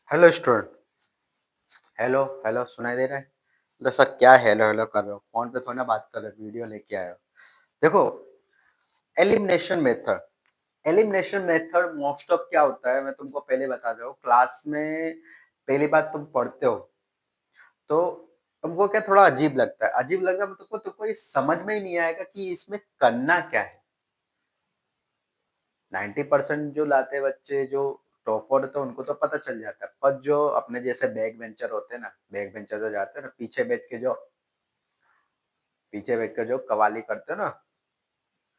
Hello student. Hello hello सुनाई दे रहा है? मतलब सर क्या हेलो हेलो कर रहे हो? फोन पे थोड़ी ना बात कर रहे हो, वीडियो लेके आए हो। देखो, elimination method. Elimination method most of क्या होता है, मैं तुमको पहले बता रहा हूँ। क्लास में पहली बार तुम पढ़ते हो तो तुमको क्या थोड़ा अजीब लगता है। अजीब लगता है तुमको ये समझ में ही नहीं आएगा कि इसमें करना क्या है। 90% जो लाते बच्चे जो टॉपर होते हैं उनको तो पता चल जाता है, पर जो अपने जैसे बैक बेंचर होते हैं ना, बैक बेंचर जो जाते हैं ना, पीछे बैठ के जो कवाली करते हो ना,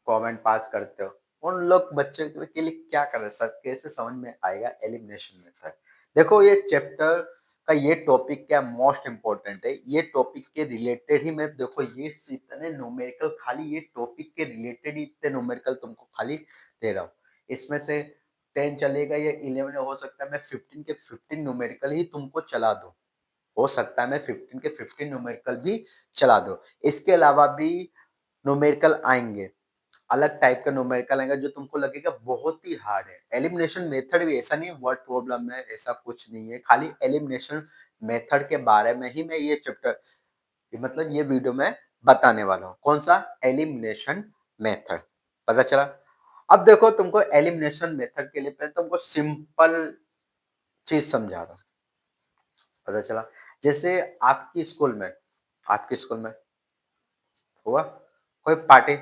कमेंट पास करते हो, उन लोग बच्चे के लिए क्या कर रहे हैं सर, कैसे समझ में आएगा एलिमिनेशन मेथड। देखो, ये चैप्टर का ये टॉपिक क्या मोस्ट इम्पोर्टेंट है, ये टॉपिक के रिलेटेड ही मैं, देखो ये इतने न्यूमेरिकल, खाली ये टॉपिक के रिलेटेड ही इतने न्यूमेरिकल तुमको खाली दे रहा हूँ। इसमें से 10 चलेगा या 11, हो सकता है मैं 15 के 15 न्यूमेरिकल ही तुमको चला दूं। हो सकता है मैं 15 के 15 न्यूमेरिकल भी चला दूं। इसके अलावा भी न्यूमेरिकल आएंगे, अलग टाइप का न्यूमेरिकल आएगा जो तुमको लगेगा बहुत ही हार्ड है। एलिमिनेशन मेथड भी ऐसा नहीं वर्ड प्रॉब्लम है, ऐसा कुछ नहीं है। खाली एलिमिनेशन मेथड के बारे में ही मैं ये चैप्टर, मतलब ये वीडियो में बताने वाला हूँ। कौन सा? Elimination method. पता चला? अब देखो, तुमको एलिमिनेशन मेथड के लिए पहले तुमको सिंपल चीज समझा रहा हूँ। पता चला? जैसे आपकी स्कूल में हुआ कोई पार्टी,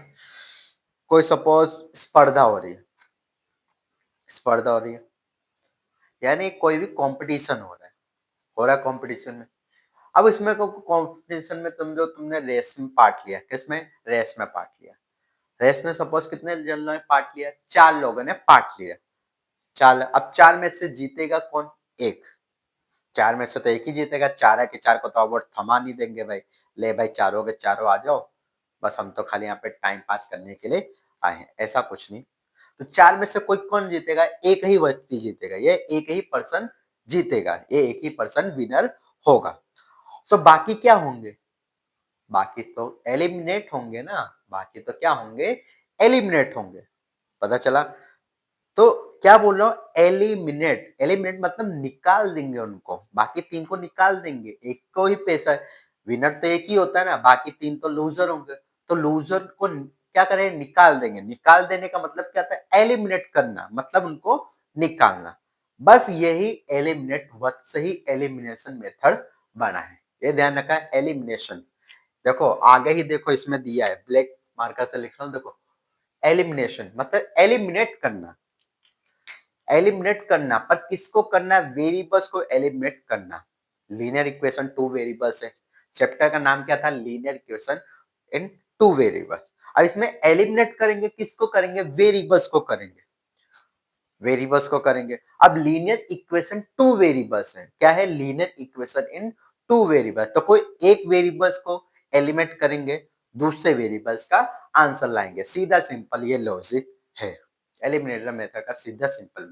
कोई सपोज स्पर्धा हो रही है, यानी कोई भी कंपटीशन हो रहा है कंपटीशन में। अब इसमें कंपटीशन में तुमने रेस में पार्ट लिया। किसमें? रेस में पार्ट लिया। रेस में सपोज कितने जनों ने पार्ट लिया? 4 लोगों ने पार्ट लिया। चार, अब 4 में से जीतेगा कौन? एक। 4 में से तो एक ही जीतेगा। 4 है कि 4 को तो अवार्ड थमा नहीं देंगे भाई, ले भाई चारों के चारों आ जाओ, बस हम तो खाली यहाँ पे टाइम पास करने के लिए आए हैं, ऐसा कुछ नहीं। तो 4 में से कोई कौन जीतेगा? एक ही व्यक्ति जीतेगा, ये एक ही पर्सन जीतेगा, ये एक ही पर्सन विनर होगा। तो बाकी क्या होंगे? बाकी तो एलिमिनेट होंगे ना। बाकी तो क्या होंगे? एलिमिनेट होंगे। पता चला? तो क्या बोल रहा हूँ? एलिमिनेट। एलिमिनेट मतलब निकाल देंगे उनको, बाकी 3 को निकाल देंगे, एक को ही पैसा है। विनर तो एक ही होता है ना, बाकी 3 तो लूजर होंगे। तो लूजर को क्या करें? निकाल देंगे। निकाल देने का मतलब क्या होता है? एलिमिनेट करना, मतलब उनको निकालना। बस यही एलिमिनेट वर्ड से ही एलिमिनेशन मेथड बना है। ये ध्यान रखा है, एलिमिनेशन। देखो आगे ही देखो, इसमें दिया है, ब्लैक मार्कर से लिख रहा हूँ, देखो एलिमिनेशन मतलब एलिमिनेट करना। एलिमिनेट करना, पर किसको करना? वेरिएबल्स को एलिमिनेट करना। लीनियर इक्वेशन 2 वेरिएबल्स है। चैप्टर का नाम क्या था? Linear equation in 2 variables. अब इसमें एलिमिनेट करेंगे, किसको करेंगे? वेरिएबल्स को करेंगे। वेरिएबल्स को करेंगे। अब लीनियर इक्वेशन 2 वेरिएबल्स है। क्या है? Linear equation in 2 variables. तो कोई एक वेरिएबल्स को एलिमिनेट करेंगे, दूसरे वेरिएबल्स का आंसर लाएंगे। सीधा सिंपल ये लॉजिक है एलिमिनेटर मेथड का। सीधा सिंपल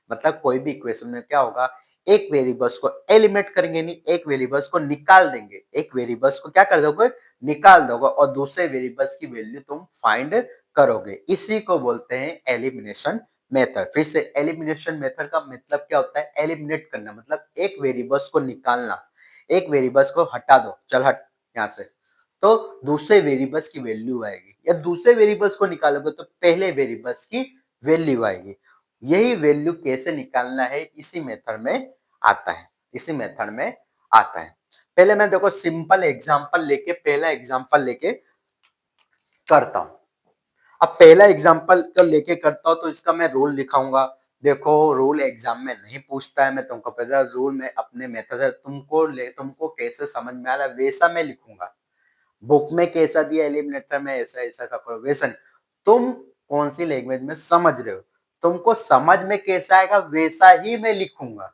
मतलब कोई भी इक्वेशन में क्या होगा? एक वेरिएबल्स को एलिमिनेट करेंगे, नहीं एक वेरिएबल्स को निकाल देंगे। एक वेरिएबल्स को क्या कर दोगे? निकाल दोगे, और दूसरे वेरिएबल्स की वैल्यू तुम फाइंड करोगे। इसी को बोलते हैं एलिमिनेशन मेथड। फिर से, एलिमिनेशन मेथड का मतलब क्या होता है? एलिमिनेट करना मतलब एक वेरिएबल्स को निकालना। एक वेरिएबल्स को हटा दो, चल हट यहाँ से, तो दूसरे वेरिएबल्स की वैल्यू आएगी। या दूसरे वेरिएबल्स को निकालोगे तो पहले वेरिएबल्स की वैल्यू आएगी। यही वैल्यू कैसे निकालना है, इसी मेथड में आता है। इसी मेथड में आता है। पहले मैं देखो सिंपल एग्जांपल लेके, पहला एग्जांपल लेके करता हूं। अब पहला एग्जांपल का लेके करता हूं तो इसका मैं रूल लिखाऊंगा। देखो, रूल एग्जाम में नहीं पूछता है, मैं तुमको पहले रूल में अपने मेथड है, तुमको कैसे समझ में आ रहा है वैसा मैं लिखूंगा। बुक में कैसा दिया एलिमिनेटर में, ऐसा ऐसा करो, वैसा नहीं। तुम कौन सी लैंग्वेज में समझ रहे हो, तुमको समझ में कैसा आएगा वैसा ही मैं लिखूंगा,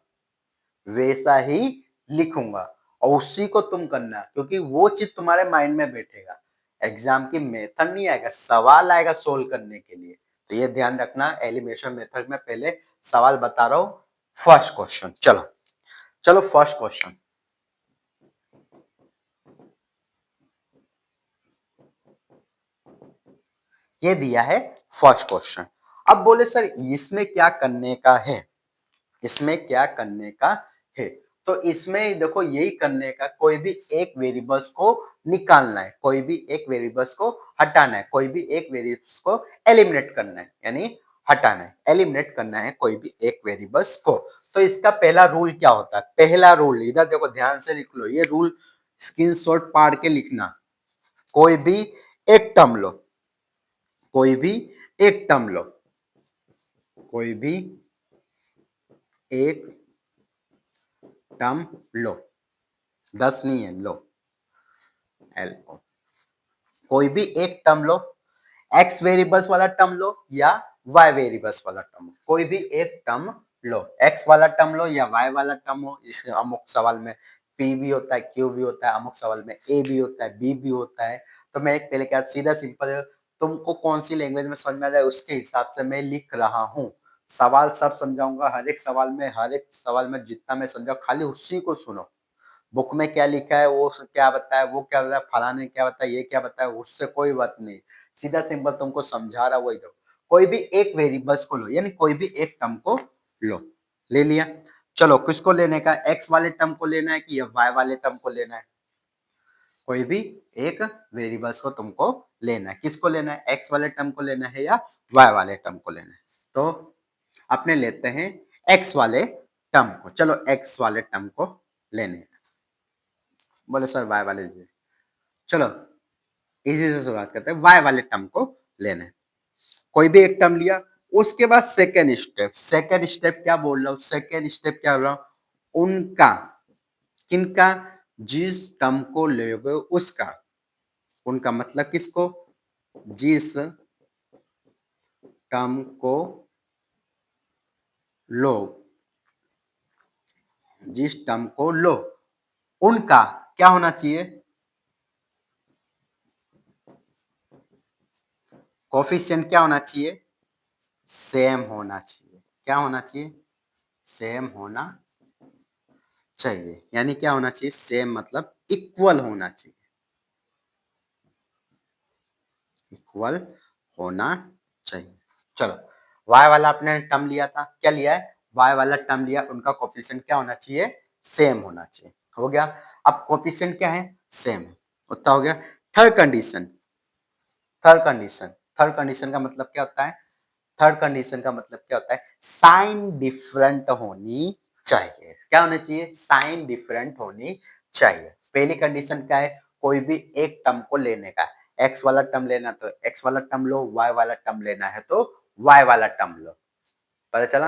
वैसा ही लिखूंगा। और उसी को तुम करना, क्योंकि वो चीज तुम्हारे माइंड में बैठेगा। एग्जाम की मेथड नहीं आएगा, सवाल आएगा सोल्व करने के लिए। तो ये ध्यान रखना। एलिमिनेशन मेथड में पहले सवाल बता रहा हूं। फर्स्ट क्वेश्चन, चलो चलो फर्स्ट क्वेश्चन ये दिया है। First question. अब बोले सर इसमें क्या करने का है, इसमें क्या करने का है। तो इसमें देखो यही करने का, कोई भी एक वेरिएबल्स को निकालना है, कोई भी एक वेरिएबल्स को हटाना है, कोई भी एक वेरिएबल्स को एलिमिनेट करना है, यानी हटाना है, एलिमिनेट करना है कोई भी एक वेरिएबल्स को। तो इसका पहला रूल क्या होता है? पहला रूल इधर देखो, ध्यान से लिख लो, ये रूल स्क्रीनशॉट पाड़ के लिखना। कोई भी एक टर्म लो, कोई भी एक टर्म लो, कोई भी एक टर्म लो, 10 नहीं है, लो, एल ओ, कोई भी एक टर्म लो, एक्स वेरिएबल्स वाला टर्म लो या वाई वेरिएबल्स वाला टर्म, कोई भी एक टर्म लो, एक्स वाला टर्म लो या वाई वाला टर्म हो। इसके अमुक सवाल में पी भी होता है, क्यू भी होता है, अमुक सवाल में ए भी होता है, बी भी होता है। तो मैं एक पहले क्या, सीधा सिंपल, तुमको कौन सी लैंग्वेज में समझ में आ जाए उसके हिसाब से मैं लिख रहा हूँ। सवाल सब समझाऊंगा, हर एक सवाल में, हर एक सवाल में जितना मैं समझाऊँ खाली उसी को सुनो। बुक में क्या लिखा है, वो क्या बताया, वो क्या बताया, फलाने ने क्या बताया, ये क्या बताया, उससे कोई बात नहीं। सीधा सिंपल तुमको समझा रहा वही दो। कोई भी एक वेरिएबल्स को लो, यानी कोई भी एक टर्म को लो, ले लिया। चलो किसको लेने का, एक्स वाले टर्म को लेना है कि या वाई वाले टर्म को लेना है? कोई भी एक वेरिएबल्स को तुमको लेना है, किसको लेना है, एक्स वाले टर्म को लेना है या वाई वाले टर्म को लेना है? तो अपने लेते हैं एक्स वाले टर्म को। चलो एक्स वाले टर्म को लेने हैं। बोले सर वाई वाले जी, चलो इजी से शुरुआत करते हैं, वाई वाले टर्म को लेना है। कोई भी एक टर्म लिया, उसके बाद सेकेंड स्टेप, सेकेंड स्टेप क्या बोल रहा हूं, सेकेंड स्टेप क्या बोल रहा हूं, उनका, किनका, जिस टर्म को लोगे उसका, उनका मतलब किसको, जिस टर्म को लो, जिस टर्म को लो उनका क्या होना चाहिए, कोफिशिएंट क्या होना चाहिए, सेम होना चाहिए। क्या होना चाहिए, सेम होना चाहिए। यानी क्या होना चाहिए, सेम मतलब इक्वल होना चाहिए, इक्वल होना चाहिए। चलो y वाला आपने टर्म लिया था, क्या लिया है, y वाला टर्म लिया, उनका कोफिशिएंट क्या होना चाहिए, सेम होना चाहिए। हो गया। अब कोफिशिएंट क्या है, सेम है, उतना हो गया। Third condition, third condition, third condition का मतलब क्या होता है, थर्ड कंडीशन का मतलब क्या होता है, साइन डिफरेंट होनी चाहिए। क्या होना चाहिए, साइन डिफरेंट होनी चाहिए। पहली कंडीशन क्या है, कोई भी एक टर्म को लेने का, एक्स वाला टर्म लेना तो एक्स वाला टर्म लो, वाई वाला टर्म लेना है तो वाई वाला टर्म लो। पता चला,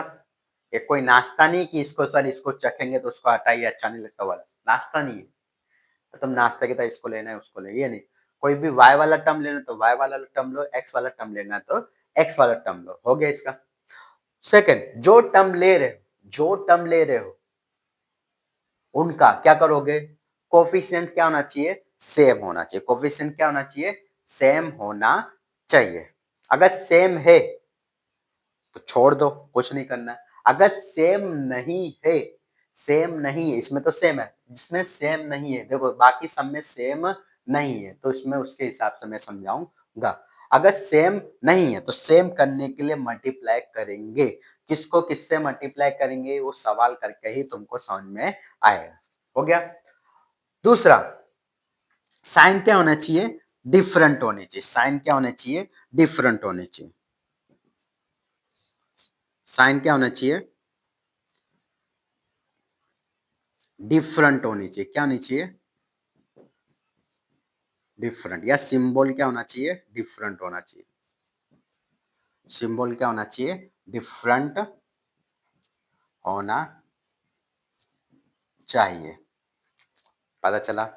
ये कोई नाश्ता नहीं कि इसको सर इसको चखेंगे तो उसको हटाइए अच्छा नहीं लगता वाला, नाश्ता नहीं है। तो तुम नाश्ते की तरह इसको लेना है उसको ले, ये नहीं। कोई भी वाई वाला टर्म लेना तो वाई वाला टर्म लो, एक्स वाला टर्म लेना तो एक्स वाला टर्म लो। हो गया इसका। सेकंड, जो टर्म ले रहे हो, जो टर्म ले रहे हो उनका क्या करोगे, कोफिशिएंट क्या होना चाहिए, सेम होना चाहिए। कोफिशिएंट क्या होना चाहिए, सेम होना चाहिए। अगर सेम है तो छोड़ दो, कुछ नहीं करना है। अगर सेम नहीं है, सेम नहीं है, इसमें तो सेम है, जिसमें सेम नहीं है, देखो बाकी सब में सेम नहीं है तो इसमें उसके हिसाब से मैं समझाऊंगा। अगर सेम नहीं है तो सेम करने के लिए मल्टीप्लाई करेंगे, किसको किससे मल्टीप्लाई करेंगे वो सवाल करके ही तुमको समझ में आएगा। हो गया। दूसरा, साइन क्या होना चाहिए, डिफरेंट होने चाहिए। साइन क्या होना चाहिए, डिफरेंट होने चाहिए। साइन क्या होना चाहिए, डिफरेंट होनी चाहिए। क्या होनी चाहिए, डिफरेंट, या सिंबल क्या होना चाहिए, डिफरेंट होना चाहिए। सिंबल क्या होना चाहिए, डिफरेंट होना चाहिए। पता चला,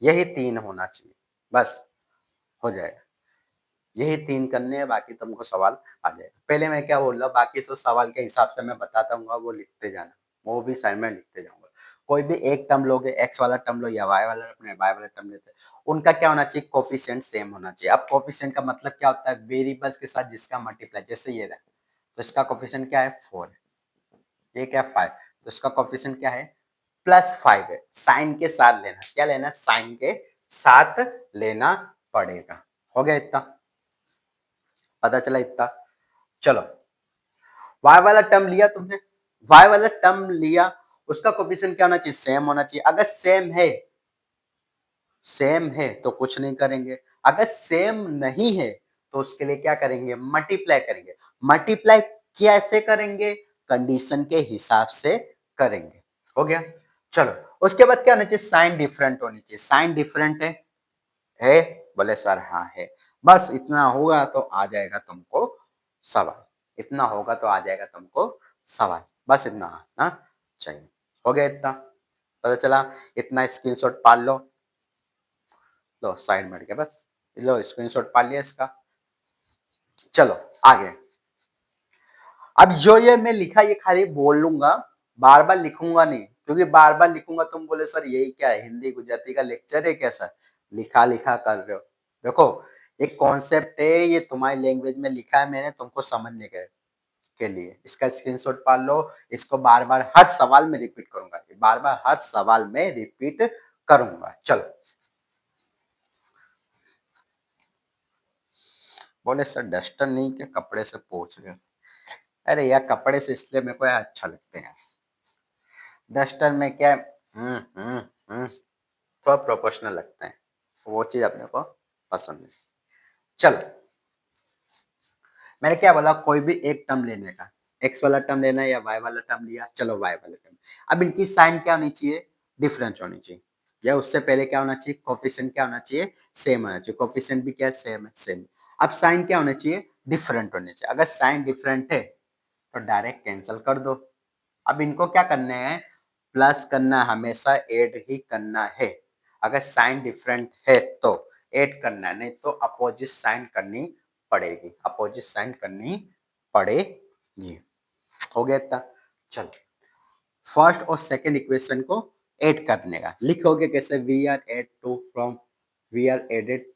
यही तीन होना चाहिए, बस हो जाएगा। यही तीन करने हैं, बाकी तुमको सवाल आ जाएगा। पहले मैं क्या बोल रहा हूँ, बाकी सब सवाल के हिसाब से मैं बताता हूँ, वो लिखते जाना, वो भी साइड में लिखते जाऊंगा। कोई भी एक टर्म लोगे, एक्स वाला टर्म लो या वाई वाला, अपने वाई वाला टर्म लेते हैं, उनका क्या होना चाहिए, कोफिशिएंट सेम होना चाहिए। अब कोफिशिएंट का मतलब क्या होता है, वेरिएबल्स के साथ जिसका मल्टीप्लाई, जैसे ये रहा तो इसका कोफिशिएंट क्या है, 4 है, ये क्या 5, तो इसका कोफिशिएंट क्या है, +5 है। साइन के साथ लेना, क्या लेना, साइन के साथ लेना पड़ेगा। हो गया इतना, पता चला इतना। चलो, y वाला टर्म लिया तुमने, y वाला टर्म लिया, उसका कोफिशिएंट क्या होना चाहिए, सेम होना चाहिए। अगर सेम है तो कुछ नहीं करेंगे, अगर सेम नहीं है तो उसके लिए क्या करेंगे, मल्टीप्लाई करेंगे। मल्टीप्लाई कैसे करेंगे, कंडीशन के हिसाब से करेंगे। हो गया, चलो उसके बाद क्या होना चाहिए, साइन डिफरेंट होनी चाहिए। साइन डिफरेंट है बोले सर हाँ है, बस इतना होगा तो आ जाएगा तुमको सवाल, इतना होगा तो आ जाएगा तुमको सवाल, बस इतना आना चाहिए। हो गया इतना, पता चला, इतना स्क्रीनशॉट पाल लो, लो साइड में गया, बस लो स्क्रीनशॉट पाल लिया इसका। चलो आगे, अब जो ये मैं लिखा ये खाली बोल लूंगा, बार बार लिखूंगा नहीं, क्योंकि बार बार लिखूंगा तुम बोले सर यही क्या है, हिंदी गुजराती का लेक्चर है क्या सर, लिखा लिखा कर रहे हो। देखो एक कॉन्सेप्ट है, ये तुम्हारी लैंग्वेज में लिखा है मैंने तुमको समझने के लिए, इसका स्क्रीनशॉट पाल लो। इसको बार बार हर सवाल में रिपीट करूंगा, बार बार हर सवाल में रिपीट करूंगा। चलो, बोले सर डस्टर नहीं के कपड़े से पोंछ रहे हो। अरे यार कपड़े से इसलिए मेरे को यार अच्छा लगते हैं, डस्टर में क्या थोड़ा प्रोपोर्शनल लगता है, वो चीज अपने को पसंद है। चलो, मैंने क्या बोला, कोई भी एक टर्म लेने का, एक्स वाला टर्म लेना है या वाई वाला टर्म लिया, चलो वाई वाला टर्म। अब इनकी साइन क्या होनी चाहिए, डिफरेंस होनी चाहिए, या उससे पहले क्या होना चाहिए, कोफिशिएंट क्या होना चाहिए, सेम होना चाहिए। कोफिशिएंट भी क्या है, सेम है, सेम। अब साइन क्या होना चाहिए, डिफरेंट होने चाहिए। अगर साइन डिफरेंट है तो डायरेक्ट कैंसिल कर दो। अब इनको क्या करना है, प्लस करना, हमेशा ऐड ही करना है। अगर साइन डिफरेंट है तो ऐड करना है, नहीं तो अपोजिट साइन करनी पड़ेगी, अपोजिट साइन करनी पड़ेगी। हो गया इतना, चलो फर्स्ट और सेकंड इक्वेशन को ऐड करने का लिखोगे कैसे, we are add to from, we are added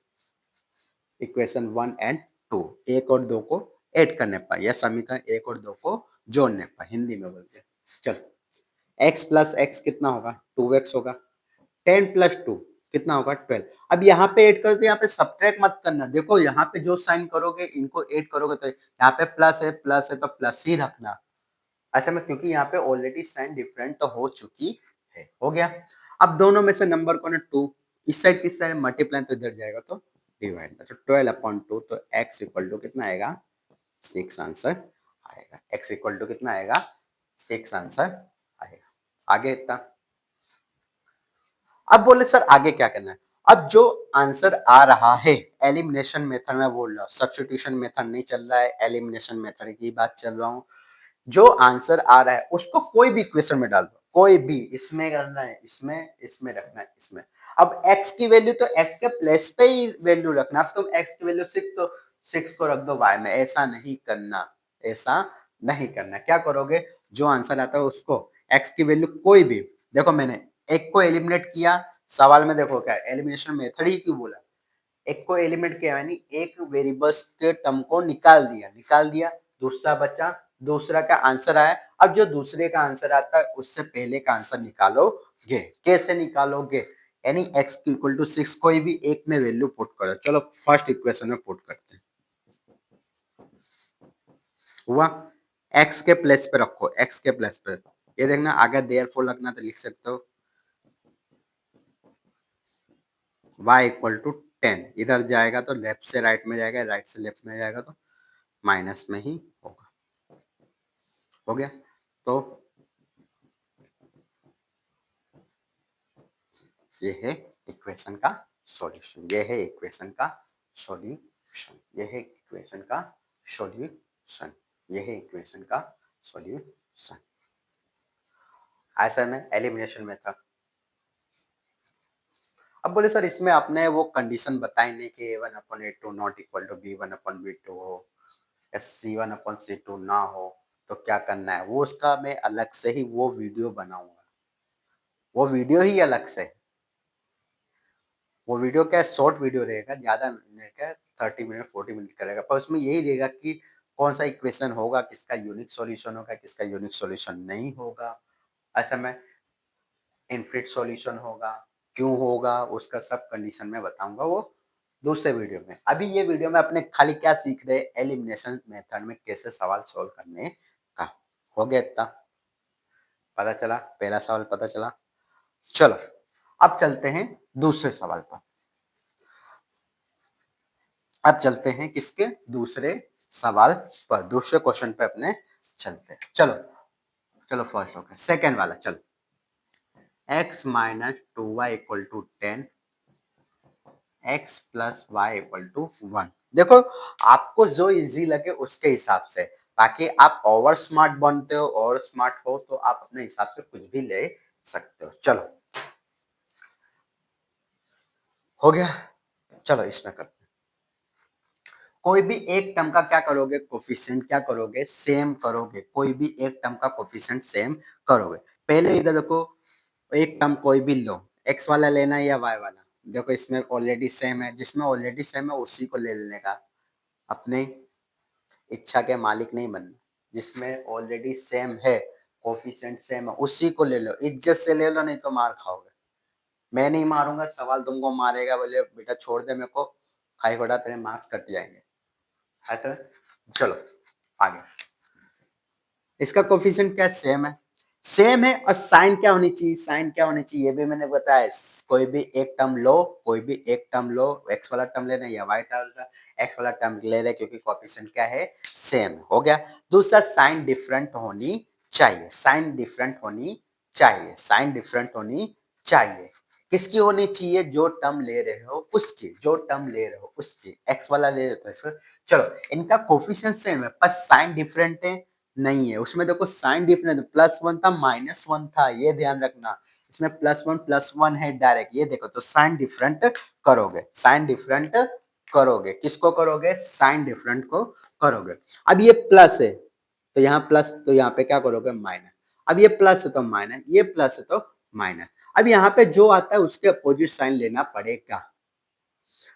equation 1 and 2, एक और दो को ऐड करने पर, या समीकरण एक और दो को जोड़ने पर, हिंदी में बोलते हैं। चलो x प्लस एक्स कितना होगा, 2x होगा। 10 + 2 कितना होगा, 12। अब यहाँ पे ऐड करो तो यहाँ पे सब्ट्रैक्ट मत करना, देखो यहाँ पे जो साइन करोगे इनको ऐड करोगे तो यहाँ पे प्लस है तो प्लस ही रखना ऐसे में, क्योंकि यहाँ पे ऑलरेडी साइन डिफरेंट तो हो चुकी है। हो गया, अब दोनों में से नंबर को ना 2 इस साइड किस साइड मल्टीप्लाई तो इधर जाएगा तो डिवाइड, तो 12/2, तो x इक्वल टू कितना आएगा, 6 आंसर आएगा। x इक्वल टू कितना आएगा, 6 आंसर आएगा। आगे इतना, अब बोले सर आगे क्या करना है, अब जो आंसर आ रहा है, एलिमिनेशन मेथड में बोल रहा हूँ, सब्स्टिट्यूशन मेथड नहीं चल रहा है, एलिमिनेशन मेथड की बात चल रहा हूँ। जो आंसर आ रहा है उसको कोई भी इक्वेशन में डाल दो, कोई भी, इसमें करना है, इसमें रखना है, इसमें। अब x की वैल्यू तो x के प्लेस पे ही वैल्यू रखना। अब तुम x की वैल्यू 6 तो 6 को रख दो y में, ऐसा नहीं करना, ऐसा नहीं करना। क्या करोगे, जो आंसर आता है उसको x की वैल्यू कोई भी, देखो मैंने एक को एलिमिनेट किया, सवाल में देखो क्या एलिमिनेशन मेथड ही क्यों बोला, एक को एलिमिनेट किया यानी एक वेरिएबल्स के टर्म को निकाल दिया, दूसरा बचा, दूसरा का आंसर आया। अब जो दूसरे का आंसर आता है उससे पहले का आंसर निकालोगे। कैसे निकालोगे, यानी x इक्वल टू 6 कोई भी एक में वैल्यू पुट करो। चलो फर्स्ट इक्वेशन में पुट करते हैं, हुआ, x के प्लेस पे रखो, x के प्लेस पे, ये देखना आगे देयरफॉर लगना तो लिख सकते हो y इक्वल टू 10, इधर जाएगा तो लेफ्ट से राइट में जाएगा, राइट से लेफ्ट में जाएगा तो माइनस में ही होगा। हो गया, तो ये है इक्वेशन का सॉल्यूशन, ये है इक्वेशन का सॉल्यूशन, ये है इक्वेशन का सॉल्यूशन, ये है इक्वेशन का सॉल्यूशन। ऐसा में एलिमिनेशन मेथड। अब बोले सर इसमें आपने वो कंडीशन बताई नहीं कि a1/a2 not equal to b1/b2 हो, या c1/c2 ना हो, तो क्या करना है, वो उसका मैं अलग से ही वो वीडियो बनाऊंगा, वो वीडियो ही अलग से, वो वीडियो क्या शॉर्ट वीडियो रहेगा, ज्यादा मिनट का, 30 मिनट 40 मिनट का रहेगा, पर उसमें यही रहेगा कि कौन सा इक्वेशन होगा, किसका यूनिक सॉल्यूशन होगा, किसका यूनिक सॉल्यूशन नहीं होगा, ऐसा में इनफिनिट सॉल्यूशन होगा, क्यों होगा, उसका सब कंडीशन में बताऊंगा वो दूसरे वीडियो में। अभी ये वीडियो में अपने खाली क्या सीख रहे, एलिमिनेशन मेथड में कैसे सवाल सोल्व करने का। हो गया इतना, पता चला, पहला सवाल पता चला। चलो अब चलते हैं दूसरे सवाल पर। अब चलते हैं किसके, दूसरे सवाल पर, दूसरे क्वेश्चन पे अपने चलते हैं। चलो चलो फर्स्ट ओके, सेकेंड वाला चलो। x minus 2y equal to 10, x plus y equal to 1। देखो आपको जो इजी लगे उसके हिसाब से, बाकी आप ओवर स्मार्ट बनते हो, और स्मार्ट हो तो आप अपने हिसाब से कुछ भी ले सकते हो। चलो हो गया, चलो इसमें करते हैं। कोई भी एक टर्म का क्या करोगे, कोफिशिएंट क्या करोगे, सेम करोगे। कोई भी एक टर्म का कोफिशिएंट सेम करोगे। पहले इधर देखो, एक टर्म कोई भी लो, एक्स वाला लेना है या वाई वाला। देखो इसमें ऑलरेडी सेम है, जिसमें ऑलरेडी सेम है उसी को ले लेने का, अपने इच्छा के मालिक नहीं बनना। जिसमें ऑलरेडी सेम है, कोफिशिएंट सेम है, उसी को ले लो, इज्जत से ले लो, नहीं तो मार खाओगे। मैं नहीं मारूंगा, सवाल तुमको मारेगा, बोले बेटा छोड़ दे मेरे को, खाई घोड़ा तेरे मार्क्स कट जाएंगे ऐसा। चलो आगे, इसका कोफिशिएंट क्या सेम है, सेम है। और साइन क्या होनी चाहिए, साइन क्या होनी चाहिए ये भी मैंने बताया। कोई भी एक टर्म लो, कोई भी एक टर्म लो, एक्स वाला टर्म लेना या वाई वाला, एक्स वाला टर्म ले रहे क्योंकि कोफिशिएंट क्या है, सेम हो गया। दूसरा साइन डिफरेंट होनी चाहिए, साइन डिफरेंट होनी चाहिए, साइन डिफरेंट होनी चाहिए। किसकी होनी चाहिए, जो टर्म ले रहे हो उसकी, जो टर्म ले रहे हो उसकी। एक्स वाला ले रहे हो तो एक्स। चलो इनका कोफिशिएंट सेम है पर साइन डिफरेंट है, नहीं है। उसमें देखो साइन डिफरेंट, +1 था -1 था, ये ध्यान रखना। इसमें +1 है डायरेक्ट, ये देखो तो साइन डिफरेंट करोगे, साइन डिफरेंट करोगे। किसको करोगे, साइन डिफरेंट को करोगे। अब ये प्लस है तो यहाँ प्लस, तो यहाँ पे क्या करोगे, माइनस। अब ये प्लस है तो माइनस, ये प्लस है तो माइनस। अब यहाँ पे जो आता है उसके अपोजिट साइन लेना पड़ेगा।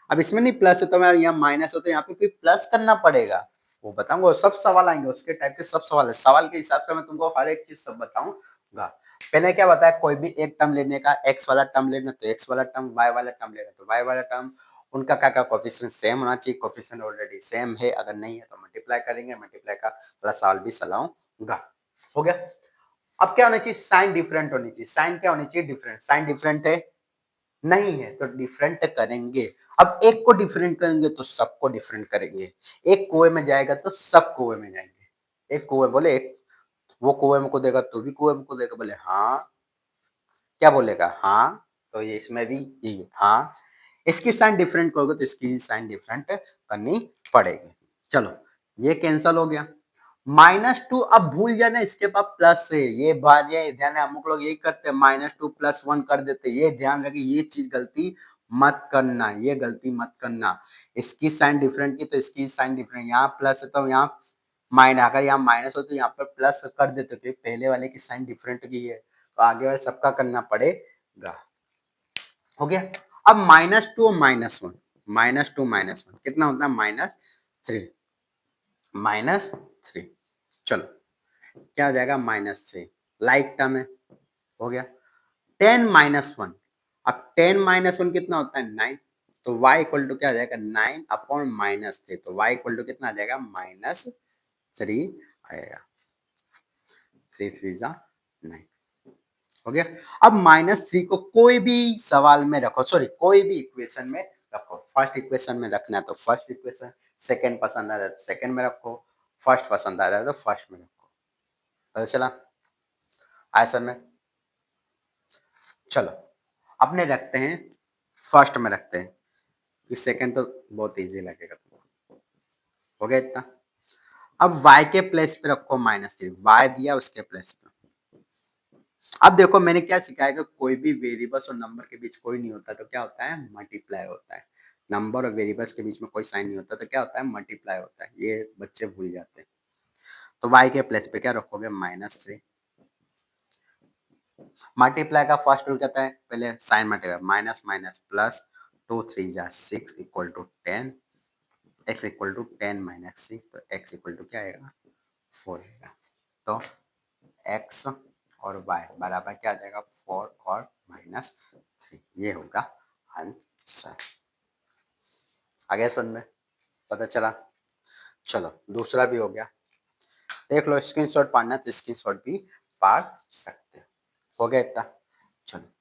अब इसमें नहीं प्लस है तो मैं यहाँ माइनस हो तो यहाँ पे फिर प्लस करना पड़ेगा। वो बताऊंगा, वो सब सवाल आएंगे, उसके टाइप के सब सवाल है। सवाल के हिसाब से मैं तुमको हर एक चीज सब बताऊंगा। पहले क्या बताया, कोई भी एक टर्म लेने का, एक्स वाला टर्म लेना तो एक्स वाला टर्म, वाई वाला टर्म लेना तो वाई वाला टर्म। उनका क्या क्या कोफिशिएंट सेम होना चाहिए, कोफिशिएंट ऑलरेडी सेम है, अगर नहीं है तो मल्टीप्लाई करेंगे, मल्टीप्लाई का प्लस सवाल भी चलाऊंगा। हो गया। अब क्या होना चाहिए, साइन डिफरेंट होनी चाहिए। साइन क्या होनी चाहिए, डिफरेंट। साइन डिफरेंट है, नहीं है तो डिफरेंट करेंगे। अब एक को डिफरेंट करेंगे तो सबको डिफरेंट करेंगे। एक कुएं में जाएगा तो सब कुएं में जाएंगे। एक कुएं बोले, एक वो कुएं में को देगा तो भी कुएं में को देगा, बोले हाँ, क्या बोलेगा, हाँ। तो ये इसमें भी यही है, हाँ। इसकी साइन डिफरेंट करोगे तो इसकी साइन डिफरेंट करनी पड़ेगी। चलो ये कैंसल हो गया। -2, अब भूल जाना इसके पास प्लस है, ये भाज्य ध्यान है। अमुक लोग यही करते हैं, -2 +1 कर देते, ये ध्यान रखिए, ये चीज गलती मत करना, ये गलती मत करना। इसकी साइन डिफरेंट की तो इसकी साइन डिफरेंट, यहाँ प्लस है तो यहाँ माइनस, अगर यहाँ माइनस हो तो यहाँ पर प्लस कर देते, तो पहले वाले की साइन डिफरेंट की है तो आगे वाले सबका करना पड़ेगा। हो गया। अब -2 और -1, -2 -1 कितना होता है, -3, -3। चलो क्या हो जाएगा, -3, लाइक टर्म है। हो गया। 10 -1, अब 10 -1 कितना होता है, 9। तो y इक्वल टू क्या आ जाएगा, 9 अपॉन -3, तो y इक्वल टू कितना आ जाएगा, -3 आएगा। 3 3 जा 9। हो गया। अब -3 को कोई भी सवाल में रखो, सॉरी कोई भी इक्वेशन में रखो। फर्स्ट इक्वेशन में रखना है तो फर्स्ट इक्वेशन, सेकंड पसंद आ रहा है तो सेकंड में रखो, फर्स्ट पसंद आ रहा है तो फर्स्ट में रखो। पता चला ऐसा में। चलो अपने रखते हैं, फर्स्ट में रखते हैं, कि सेकंड तो बहुत इजी लगेगा तुमको। हो गया इतना। अब y के प्लेस पे रखो -3, y दिया उसके प्लेस पे। अब देखो मैंने क्या सिखाया कि कोई भी वेरिएबल्स और नंबर के बीच कोई नहीं होता तो क्या होता है, मल्टीप्लाई होता है। नंबर और वेरिएबल्स के बीच में कोई साइन नहीं होता तो क्या होता है, मल्टीप्लाई होता है। ये बच्चे भूल जाते हैं। तो y के प्लेस पे क्या रखोगे, -3। मल्टीप्लाई का फर्स्ट रूल कहता है, पहले sign multiply, minus minus plus, 2 3 जा 6 equal to 10, x equal to 10 -6, तो x इक्वल टू क्या आएगा, 4 आएगा। तो x और y बराबर क्या आ जाएगा, 4 और -3, ये होगा आंसर। आगे समझ में, पता चला। चलो दूसरा भी हो गया, देख लो। स्क्रीनशॉट पढ़ना तो स्क्रीनशॉट भी पार सकते हो गया इतना। चलो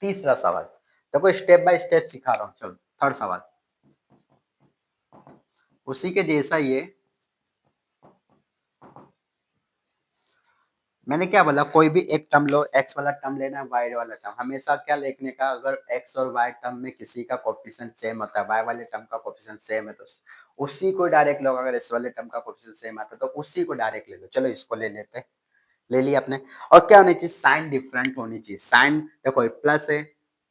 तीसरा सवाल, देखो स्टेप बाय स्टेप सिखा रहा हूँ। चलो थर्ड सवाल उसी के जैसा ये। मैंने क्या बोला, कोई भी एक टर्म लो, एक्स वाला टर्म लेना है, वाई वाला टर्म, हमेशा क्या लिखने का, अगर एक्स और वाई टर्म में किसी का कोफिशिएंट सेम होता है, वाई वाले टर्म का कोफिशिएंट सेम है तो उसी को डायरेक्ट लो। अगर इस वाले टर्म का कोफिशिएंट सेम आता है तो उसी को डायरेक्ट ले लो। चलो इसको ले लेते हैं, ले लिया आपने। और क्या होनी चाहिए, साइन डिफरेंट होनी चाहिए। साइन देखो प्लस है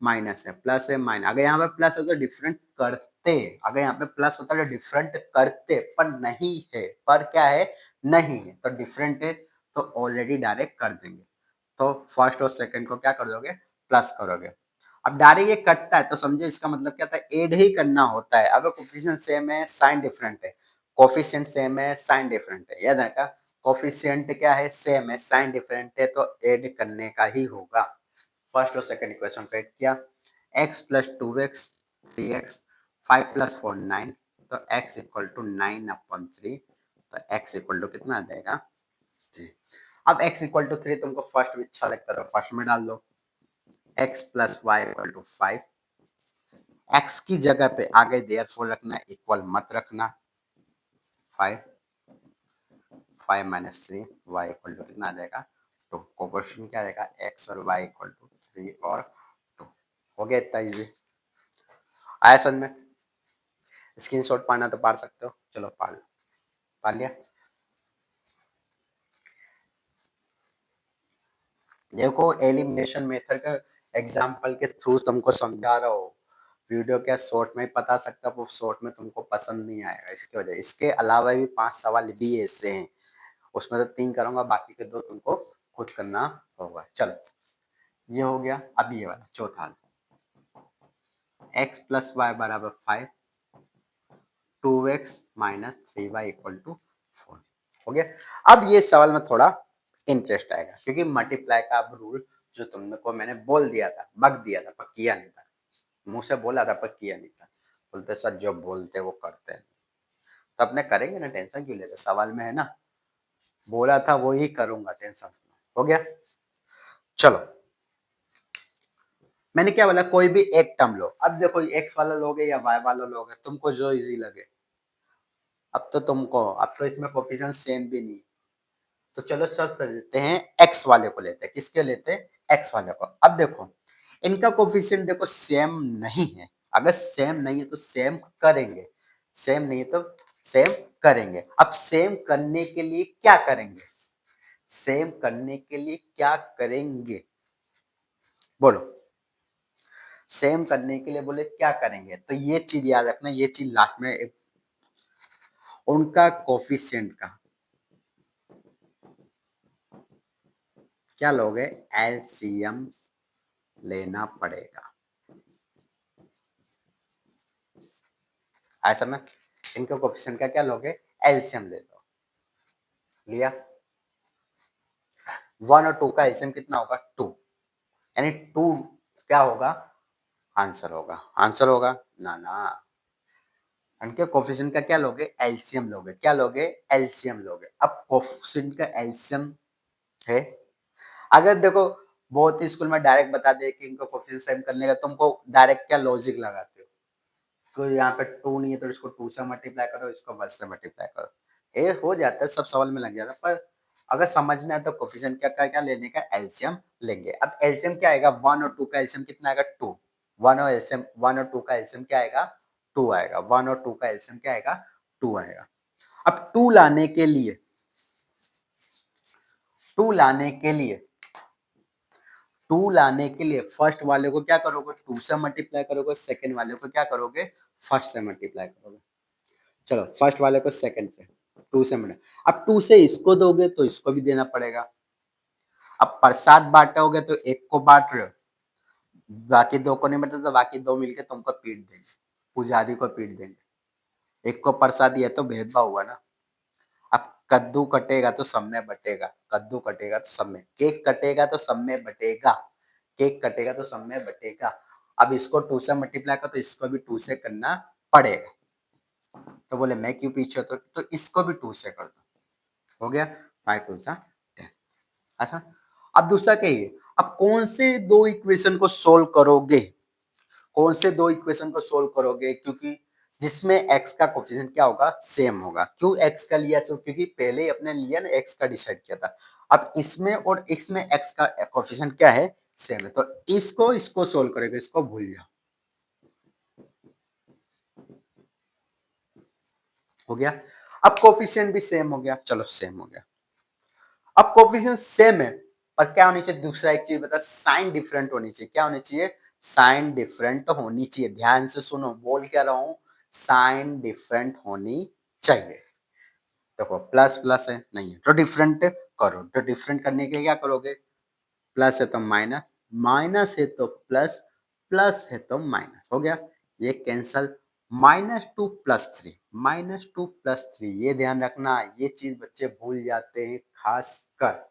माइनस है, प्लस है माइनस, अगर यहाँ पे प्लस हो तो डिफरेंट करते, अगर यहाँ पे प्लस होता है तो डिफरेंट करते, पर नहीं है, पर क्या है, नहीं है, तो डिफरेंट है तो ऑलरेडी डायरेक्ट कर देंगे। तो फर्स्ट और सेकंड को क्या कर दोगे, प्लस करोगे। अब डायरेक्ट ये कटता है तो समझो इसका मतलब क्या था, एड ही करना होता है। अगर कोफिशिएंट सेम है, साइन डिफरेंट है, कोफिशिएंट सेम है, साइन डिफरेंट है, याद रखा, कोफिशिएंट क्या है, सेम है, साइन डिफरेंट है, तो ऐड करने का ही होगा। फर्स्ट और सेकंड इक्वेशन को ऐड किया, x plus two x 3x, 5 plus 4 9, तो x इक्वल टू 9/3, तो x इक्वल टू कितना आ जाएगा 3। अब x इक्वल टू 3 तुमको फर्स्ट में अच्छा लगता है तो फर्स्ट में डाल दो, x plus y equal to 5, x की जगह पे आगे देयरफॉर रखना, इक्वल मत रखना, 5 5 माइनस 3 y इक्वल टू कितना आ जाएगा 2। को क्वेश्चन क्या आएगा, x और y इक्वल टू 3 और 2। हो गया इतना इजी, आया समझ में। स्क्रीनशॉट पाना तो पार सकते हो, चलो पा लिया। देखो एलिमिनेशन मेथड का एग्जांपल के थ्रू तुमको समझा रहा हूँ, वीडियो क्या शॉर्ट में पता सकता, वो शॉर्ट में तुमको पसंद नहीं आएगा इसकी वजह। इसके अलावा भी 5 सवाल भी ऐसे हैं, उसमें से 3 करूंगा, बाकी के 2 तुमको खुद करना होगा। चलो ये हो गया। अब ये वाला चौथा, x प्लस वाई बराबर 5, 2x minus 3y equal to 4। हो गया। अब ये सवाल में थोड़ा इंटरेस्ट आएगा, क्योंकि मल्टीप्लाई का अब रूल जो तुमने को मैंने बोल दिया था, बक दिया था, पर किया नहीं था, मुंह से बोला था पर किया नहीं था। बोलते सर जो बोलते वो करते हैं, तो अपने करेंगे ना, टेंशन क्यों लेते, सवाल में है ना, बोला था वो ही करूंगा, टेंशन। हो गया। चलो मैंने क्या बोला, कोई भी एक टर्म लो। अब देखो एक्स वाला लोगे या वाई वाला लोगे, तुमको जो इजी लगे। अब तो इसमें कोफिशिएंट सेम भी नहीं, तो चलो सब कर लेते हैं, एक्स वाले को लेते हैं। किसके लेते हैं, एक्स वाले को। अब देखो इनका कोफिशिएंट देखो सेम नहीं है, अगर सेम नहीं है तो सेम करेंगे, सेम नहीं है तो सेम करेंगे। अब सेम करने के लिए क्या करेंगे, सेम करने के लिए क्या करेंगे, बोलो, सेम करने के लिए बोले क्या करेंगे, तो ये चीज याद रखना, ये चीज लास्ट में उनका कोफिशिएंट का क्या लोगे, एलसीएम लेना पड़ेगा। ऐसा में इनका कोफिशिएंट का क्या लोगे, एलसीएम ले लो, लिया। 1 और 2 का एलसीएम कितना होगा 2, यानी 2 क्या होगा, आंसर होगा, आंसर होगा ना ना। इनके कोफिशिएंट का क्या लोगे, एलसीएम लोगे, क्या लोगे, एलसीएम लोगे। अब कोफिशिएंट का एलसीएम है, अगर देखो बहुत स्कूल में डायरेक्ट बता दे कि इनको कोफिशिएंट सेम करने का, तुमको डायरेक्ट क्या लॉजिक लगाते हो, तो यहाँ पे 2 नहीं है तो इसको 2 से मल्टीप्लाई करो, इसको 1 से मल्टीप्लाई करो, ये हो जाता है, सब सवाल में लग जाता है। पर अगर समझना है तो कोफिशिएंट क्या लेने का, एलसीएम लेंगे। अब एलसीएम क्या आएगा, 1 और 2 का एलसीएम कितना आएगा 2, 1 और 2 का एलसीएम क्या आएगा 2 आएगा, 1 और 2 का एलसीएम क्या आएगा 2 आएगा। अब 2 लाने के लिए, 2 लाने के लिए, 2 लाने के लिए फर्स्ट वाले को क्या करोगे, 2 से मल्टीप्लाई करोगे, सेकंड वाले को क्या करोगे, फर्स्ट से मल्टीप्लाई करोगे। चलो फर्स्ट वाले को सेकंड से, 2 से मल्टीप्लाई, अब 2 से इसको दोगे तो इसको भी देना पड़ेगा। अब प्रसाद बांटोगे तो एक को बांट रहे हो, बाकी 2 को नहीं बटा तो बाकी 2 मिलके तुमको पीट देंगे, पुजारी को पीट देंगे। एक को प्रसाद दिया तो भेदभाव हुआ ना। अब कद्दू कटेगा तो सब में बटेगा, कद्दू कटेगा तो सब में, केक कटेगा तो सब में बटेगा, केक कटेगा तो सब में बटेगा। अब इसको 2 से मल्टीप्लाई करो तो इसको भी 2 से करना पड़ेगा। तो बोले मैं क्यों पीछे, तो इसको भी 2 से कर दो, हो गया 5 2 सा 10। अच्छा, अब दूसरा कहिए, अब कौन से दो इक्वेशन को सोल्व करोगे, कौन से दो इक्वेशन को सोल्व करोगे, क्योंकि जिसमें x का कोफिशिएंट क्या होगा, सेम होगा। क्यों x का लिया, तो क्योंकि पहले ही अपने लिया ना, x का डिसाइड किया था। अब इसमें और इसमें x का कोफिशिएंट क्या है, सेम है, तो इसको सोल्व करेंगे, इसको भूल जाओ, हो गया। अब कोफिशिएंट भी सेम हो गया, चलो सेम हो गया। अब कोफिशिएंट सेम है, पर क्या होनी चाहिए, दूसरा एक चीज बता, साइन डिफरेंट होनी चाहिए। क्या होनी चाहिए, साइन डिफरेंट होनी चाहिए। ध्यान से सुनो, बोल क्या रहा हूं, साइन डिफरेंट होनी चाहिए। देखो प्लस प्लस है, नहीं है तो डिफरेंट करो, तो डिफरेंट करने के लिए क्या करोगे, प्लस है तो माइनस, माइनस है तो प्लस, प्लस है तो माइनस, हो गया। ये कैंसल, -2 + 3, -2 + 3, ये ध्यान रखना, ये चीज बच्चे भूल जाते हैं, खास कर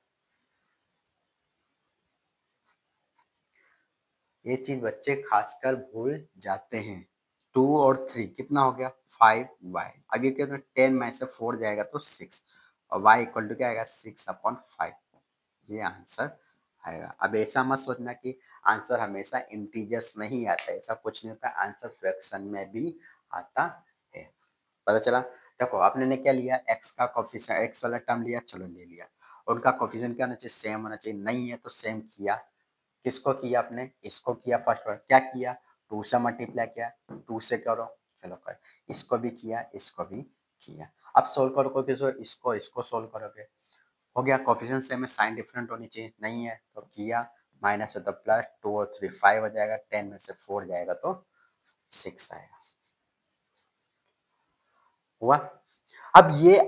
ये चीज बच्चे खासकर भूल जाते हैं। 2 और 3 कितना हो गया, 5y। अब ये कहते हैं 10 में से 4 जाएगा तो 6, और y इक्वल टू क्या आएगा, 6/5, ये आंसर आएगा। अब ऐसा मत सोचना कि आंसर हमेशा इंटीजर्स में ही आता है, ऐसा कुछ नहीं होता, आंसर फ्रैक्शन में भी आता है। पता चला। देखो आपने ने क्या लिया, x का कोफिशिएंट, x वाला टर्म लिया, चलो ले लिया, उनका कोफिशिएंट क्या होना चाहिए, सेम होना चाहिए, नहीं है तो सेम किया। किसको किया आपने, इसको किया, फर्स्ट बार क्या किया, 2 से मल्टीप्लाई किया, 2 से करो, चलो कर, इसको भी किया, इसको भी किया। अब सोल्व करो, किसको, इसको सोल्व करोगे, हो गया। कोफिशिएंट सेम है, साइन डिफरेंट होनी चाहिए, नहीं है तो किया, माइनस है तो प्लस, 2 और 3 5 हो जाएगा, 10 में से 4 जाएगा तो 6 आएगा, हुआ। अब ये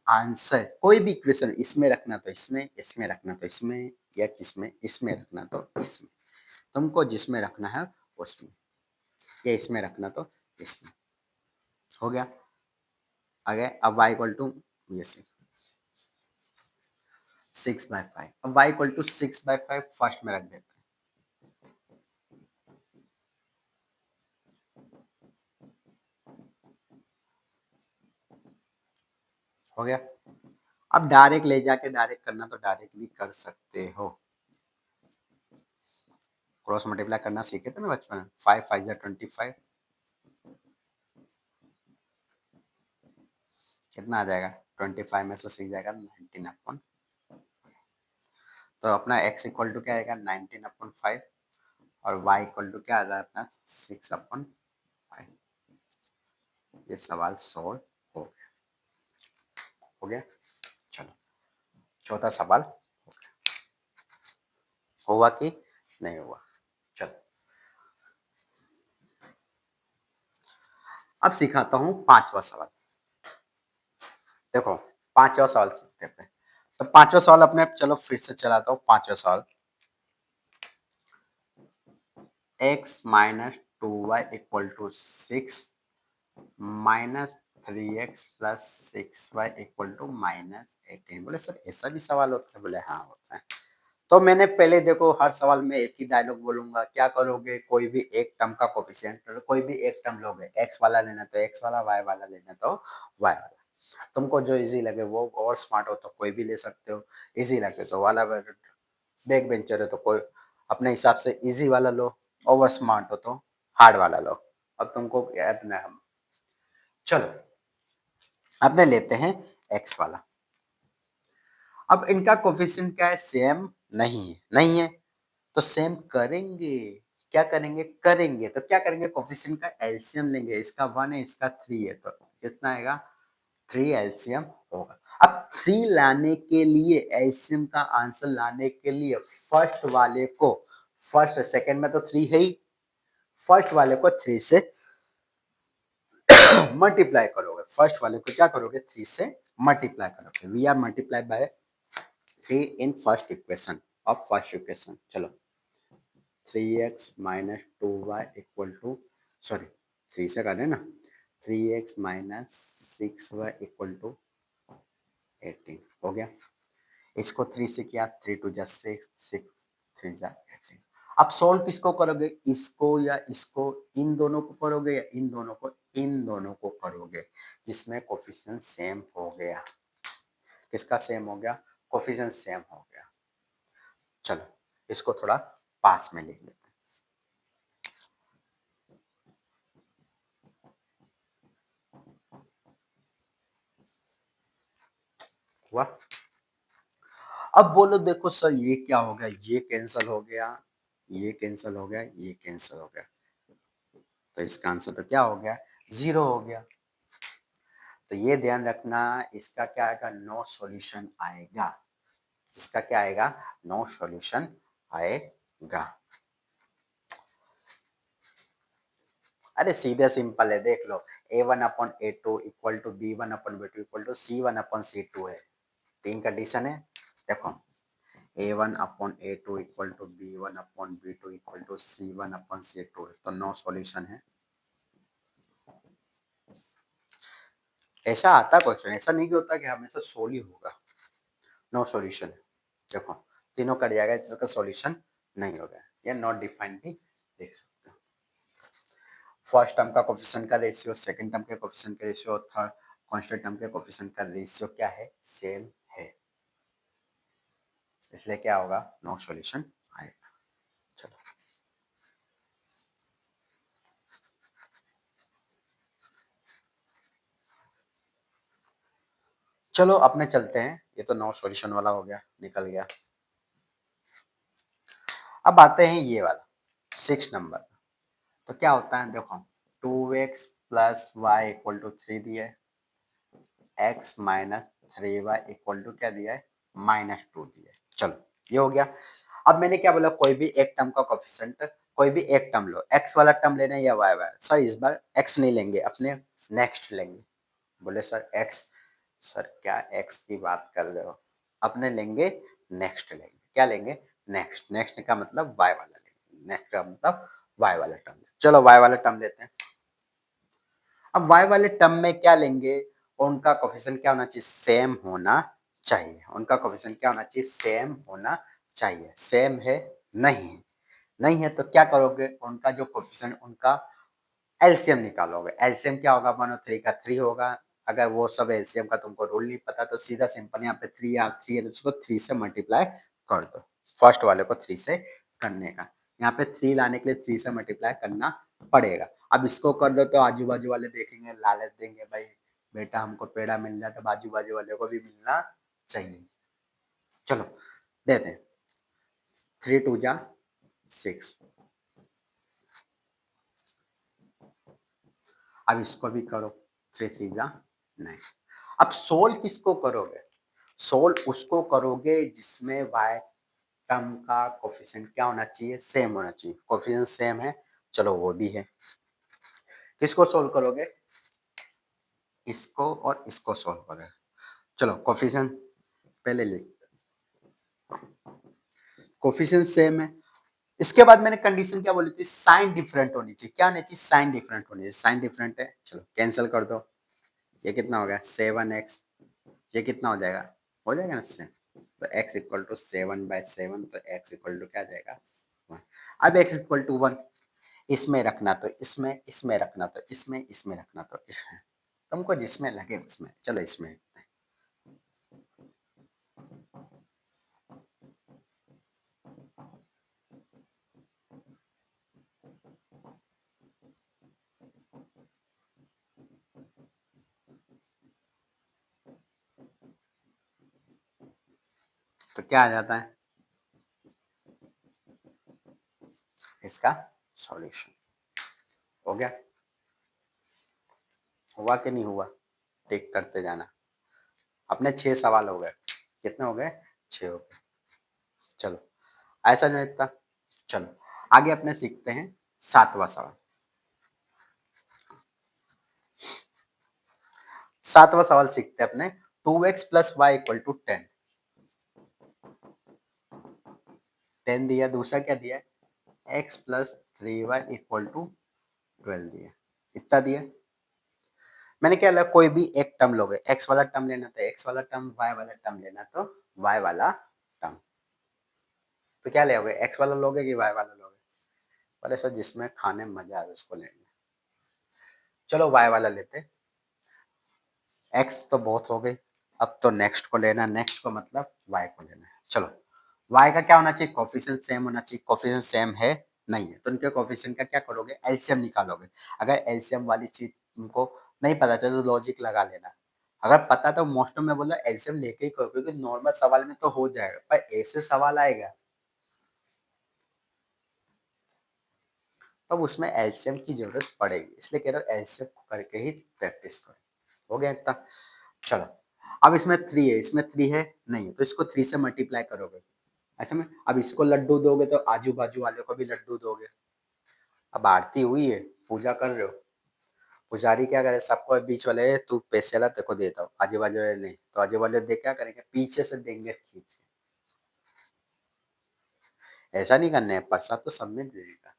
आंसर कोई भी इक्वेशन, इसमें रखना तो इसमें, इसमें रखना तो इसमें, या किसमें, इसमें रखना तो इसमें, तुमको जिसमें रखना है उसमें, या इसमें रखना तो इसमें, हो गया। आगे अब y इक्वल टू ये 6/5, अब y इक्वल टू 6/5 फर्स्ट में रख देते हैं, हो गया। अब डायरेक्ट ले जाके डायरेक्ट करना तो डायरेक्ट भी कर सकते हो, क्रॉस मल्टीप्लाई करना सीखे थे ना बचपन में, 5 5 जा 25, कितना आ जाएगा, 25 में से 6 जाएगा 19/, तो अपना x इक्वल टू क्या आएगा, 19/5, और y इक्वल टू क्या आ जाएगा अपना, 6/5। ये सवाल सॉल्व हो गया, हो गया। चलो चौथा सवाल हुआ कि नहीं हुआ, चलो अब सिखाता हूँ पांचवा सवाल। देखो पांचवा सवाल सीखते हैं, तो पांचवा सवाल अपने, चलो फिर से चलाता हूँ पांचवा सवाल। x - 2y = 6 -3x + 6y = -18। बोले सर ऐसा भी सवाल होता है, बोले हाँ होता है। तो मैंने पहले देखो, हर सवाल में एक ही डायलॉग बोलूंगा, क्या करोगे, कोई भी एक टर्म का कोफिशिएंट, कोई भी एक टर्म लोगे, एक्स वाला लेना तो एक्स वाला, वाई वाला लेना तो वाई वाला, तुमको जो इजी लगे वो, और स्मार्ट हो तो कोई भी ले सकते हो, इजी लगे तो वाला, बैक बेंचर है तो कोई अपने हिसाब से इजी वाला लो, ओवर स्मार्ट हो तो हार्ड वाला लो। अब तुमको याद ना, हम चलो अपने लेते हैं एक्स वाला। अब इनका कोफिशिएंट क्या है, सेम नहीं है, नहीं है तो सेम करेंगे, क्या करेंगे, करेंगे तो क्या करेंगे, कोफिशिएंट का एलसीएम लेंगे, इसका 1 है, इसका 3 है, तो कितना आएगा, 3 एलसीएम होगा। अब 3 लाने के लिए, एलसीएम का आंसर लाने के लिए, फर्स्ट वाले को, फर्स्ट सेकंड में तो 3 है ही, फर्स्ट वाले को 3 से मल्टीप्लाई करोगे, फर्स्ट वाले को क्या करोगे, 3 से मल्टीप्लाई करोगे, we are multiply by 3 in first equation of first equation. चलो 3x - 2y = सॉरी 3 से करें ना, 3x - 6y = 18, हो गया। इसको 3 से किया, 3 2 जा 6, 6 3 जा 18। अब सोल्व किसको करोगे, इसको या इसको, इन दोनों को करोगे या इन दोनों को, इन दोनों को करोगे, जिसमें कोफिशिएंट सेम हो गया। किसका सेम हो गया, कोफिशिएंट सेम हो गया। चलो इसको थोड़ा पास में लिख लेते हैं। हुआ। अब बोलो देखो सर ये क्या हो गया, ये कैंसिल हो गया, ये कैंसिल हो गया, ये कैंसिल हो गया, तो इसका आंसर तो क्या हो गया, 0 हो गया। तो ये ध्यान रखना, इसका क्या आएगा, नो सॉल्यूशन आएगा। इसका क्या आएगा, नो सॉल्यूशन आएगा। अरे सीधे सिंपल है, देख लो, a1 upon a2 equal to b1 upon b2 equal to c1 upon c2 है। 3 कंडीशन है। देखो a1 upon a2 equal to b1 upon b2 equal to c1 upon c2 है, तो नो सॉल्यूशन है। ऐसा आता क्वेश्चन, ऐसा नहीं कि होता कि हमेशा सोल ही होगा। नो सॉल्यूशन है। देखो तीनों कट जाएगा, जिसका सॉल्यूशन नहीं होगा, या नॉट डिफाइंड भी देख सकते हो। फर्स्ट टर्म का कोफिशिएंट का रेशियो, सेकंड टर्म के कोफिशिएंट का रेशियो, थर्ड कांस्टेंट टर्म के कोफिशिएंट का रेशियो क्या है, सेम है, इसलिए क्या होगा, नो सॉल्यूशन आएगा। चलो चलो अपने चलते हैं, ये तो नो सॉल्यूशन वाला हो गया, निकल गया। अब आते हैं ये वाला 6 नंबर। तो क्या होता है, देखो 2x plus y equal to 3 दिया है, x minus 3y equal to क्या दिया है, -2 दिया है। चलो ये हो गया। अब मैंने क्या बोला, कोई भी एक टर्म का कोफिशिएंट, कोई भी एक टर्म लो, x वाला टर्म लेना है या y वाला। सर इस बार x नहीं लेंगे, अपने नेक्स्ट लेंगे। बोले सर x, सर क्या x की बात कर रहे हो, अपने लेंगे नेक्स्ट लेंगे। क्या लेंगे, नेक्स्ट। नेक्स्ट का मतलब y वाला लेंगे, नेक्स्ट का मतलब y वाला टर्म। चलो y वाला टर्म लेते हैं। अब y वाले टर्म में क्या लेंगे, उनका कोफिशिएंट क्या होना चाहिए, सेम होना चाहिए। उनका कोफिशिएंट क्या होना चाहिए, सेम होना चाहिए। सेम है, नहीं है, नहीं है तो क्या करोगे, उनका जो कोफिशिएंट, उनका एलसीएम निकालोगे। एलसीएम क्या होगा, 1 और 3 का 3 होगा। अगर वो सब एलसीएम का तुमको रूल नहीं पता तो सीधा सिंपल यहाँ पे 3 या 3 है तो उसको 3 से मल्टीप्लाई कर दो। फर्स्ट वाले को 3 से करने का, यहाँ पे 3 लाने के लिए 3 से मल्टीप्लाई करना पड़ेगा। अब इसको कर दो तो आजू बाजू वाले देखेंगे, लालच देंगे, भाई बेटा हमको पेड़ा मिल जाए तो आजू बाजू वाले को भी मिलना चाहिए। चलो देते हैं, 3 2 जा 6। अब इसको भी करो, 3 3 जा 9। अब सोल्व किसको करोगे, सोल्व उसको करोगे जिसमें y टर्म का कोफिशिएंट क्या होना चाहिए, सेम होना चाहिए। कोफिशिएंट सेम है, चलो वो भी है। किसको सोल्व करोगे, इसको और इसको सोल्व करोगे। चलो कोफिशिएंट पहले लिख, कोफिशिएंट सेम है। इसके बाद मैंने कंडीशन क्या बोली थी, साइन डिफरेंट होनी चाहिए। क्या होनी चाहिए, साइन डिफरेंट होनी चाहिए। साइन डिफरेंट है, चलो कैंसिल कर दो। ये कितना हो गया, 7x। ये कितना हो जाएगा, हो जाएगा ना सेम। तो x इक्वल टू 7/7, तो x इक्वल टू क्या जाएगा 1। अब x इक्वल टू 1, इसमें रखना तो इसमें, इसमें रखना तो इसमें, इसमें रखना तो इसमें, तुमको जिसमें लगे उसमें। चलो इसमें, तो क्या आ जाता है इसका सॉल्यूशन। हो गया, हुआ कि नहीं हुआ, टिक करते जाना। अपने 6 सवाल हो गए, कितने हो गए, 6 हो गए। चलो ऐसा नहीं था। चलो आगे अपने सीखते हैं 7वां सवाल। 7वां सवाल सीखते हैं अपने, 2x plus y equal to 10। 10 दिया, दूसरा क्या दिया है, x plus 3y equal to 12 दिया। इतना दिया। मैंने क्या लिया, कोई भी एक टर्म लोगे, x वाला टर्म लेना तो x वाला टर्म, y वाला टर्म लेना तो y वाला टर्म। तो क्या लोगे, x वाला लोगे कि y वाला लोगे, बोले सर जिसमें खाने में मजा आए उसको लेंगे। चलो y वाला लेते। x तो बहुत हो गई, अब तो नेक्स्ट को लेना, नेक्स्ट को मतलब y को लेना है। चलो y का क्या होना चाहिए, कोफिशिएंट सेम होना चाहिए। कोफिशिएंट सेम है, नहीं है, तो इनके कोफिशिएंट का क्या करोगे, एलसीएम निकालोगे। अगर एलसीएम वाली चीज तुमको नहीं पता चले तो लॉजिक लगा लेना। अगर पता तो मोस्ट में बोला एलसीएम लेके ही करो, क्योंकि नॉर्मल सवाल में तो हो जाएगा, पर ऐसे सवाल आएगा तब तो उसमें एलसीएम की जरूरत पड़ेगी, इसलिए कह रहा हूँ एलसीएम करके ही प्रैक्टिस करो। हो गया इतना। चलो अब इसमें 3 है, इसमें 3 है नहीं है, तो इसको 3 से मल्टीप्लाई करोगे ऐसे में। अब इसको लड्डू दोगे तो आजू बाजू वाले को भी लड्डू दोगे। अब आरती हुई है, पूजा कर रहे हो, पुजारी क्या करे, सबको बीच वाले तू पैसे ला तेको देता हूँ, आजू बाजू वाले नहीं, तो आजू बाजू देख क्या करेंगे, पीछे से देंगे खींच के। ऐसा नहीं करना है, प्रसाद तो सब में देगा।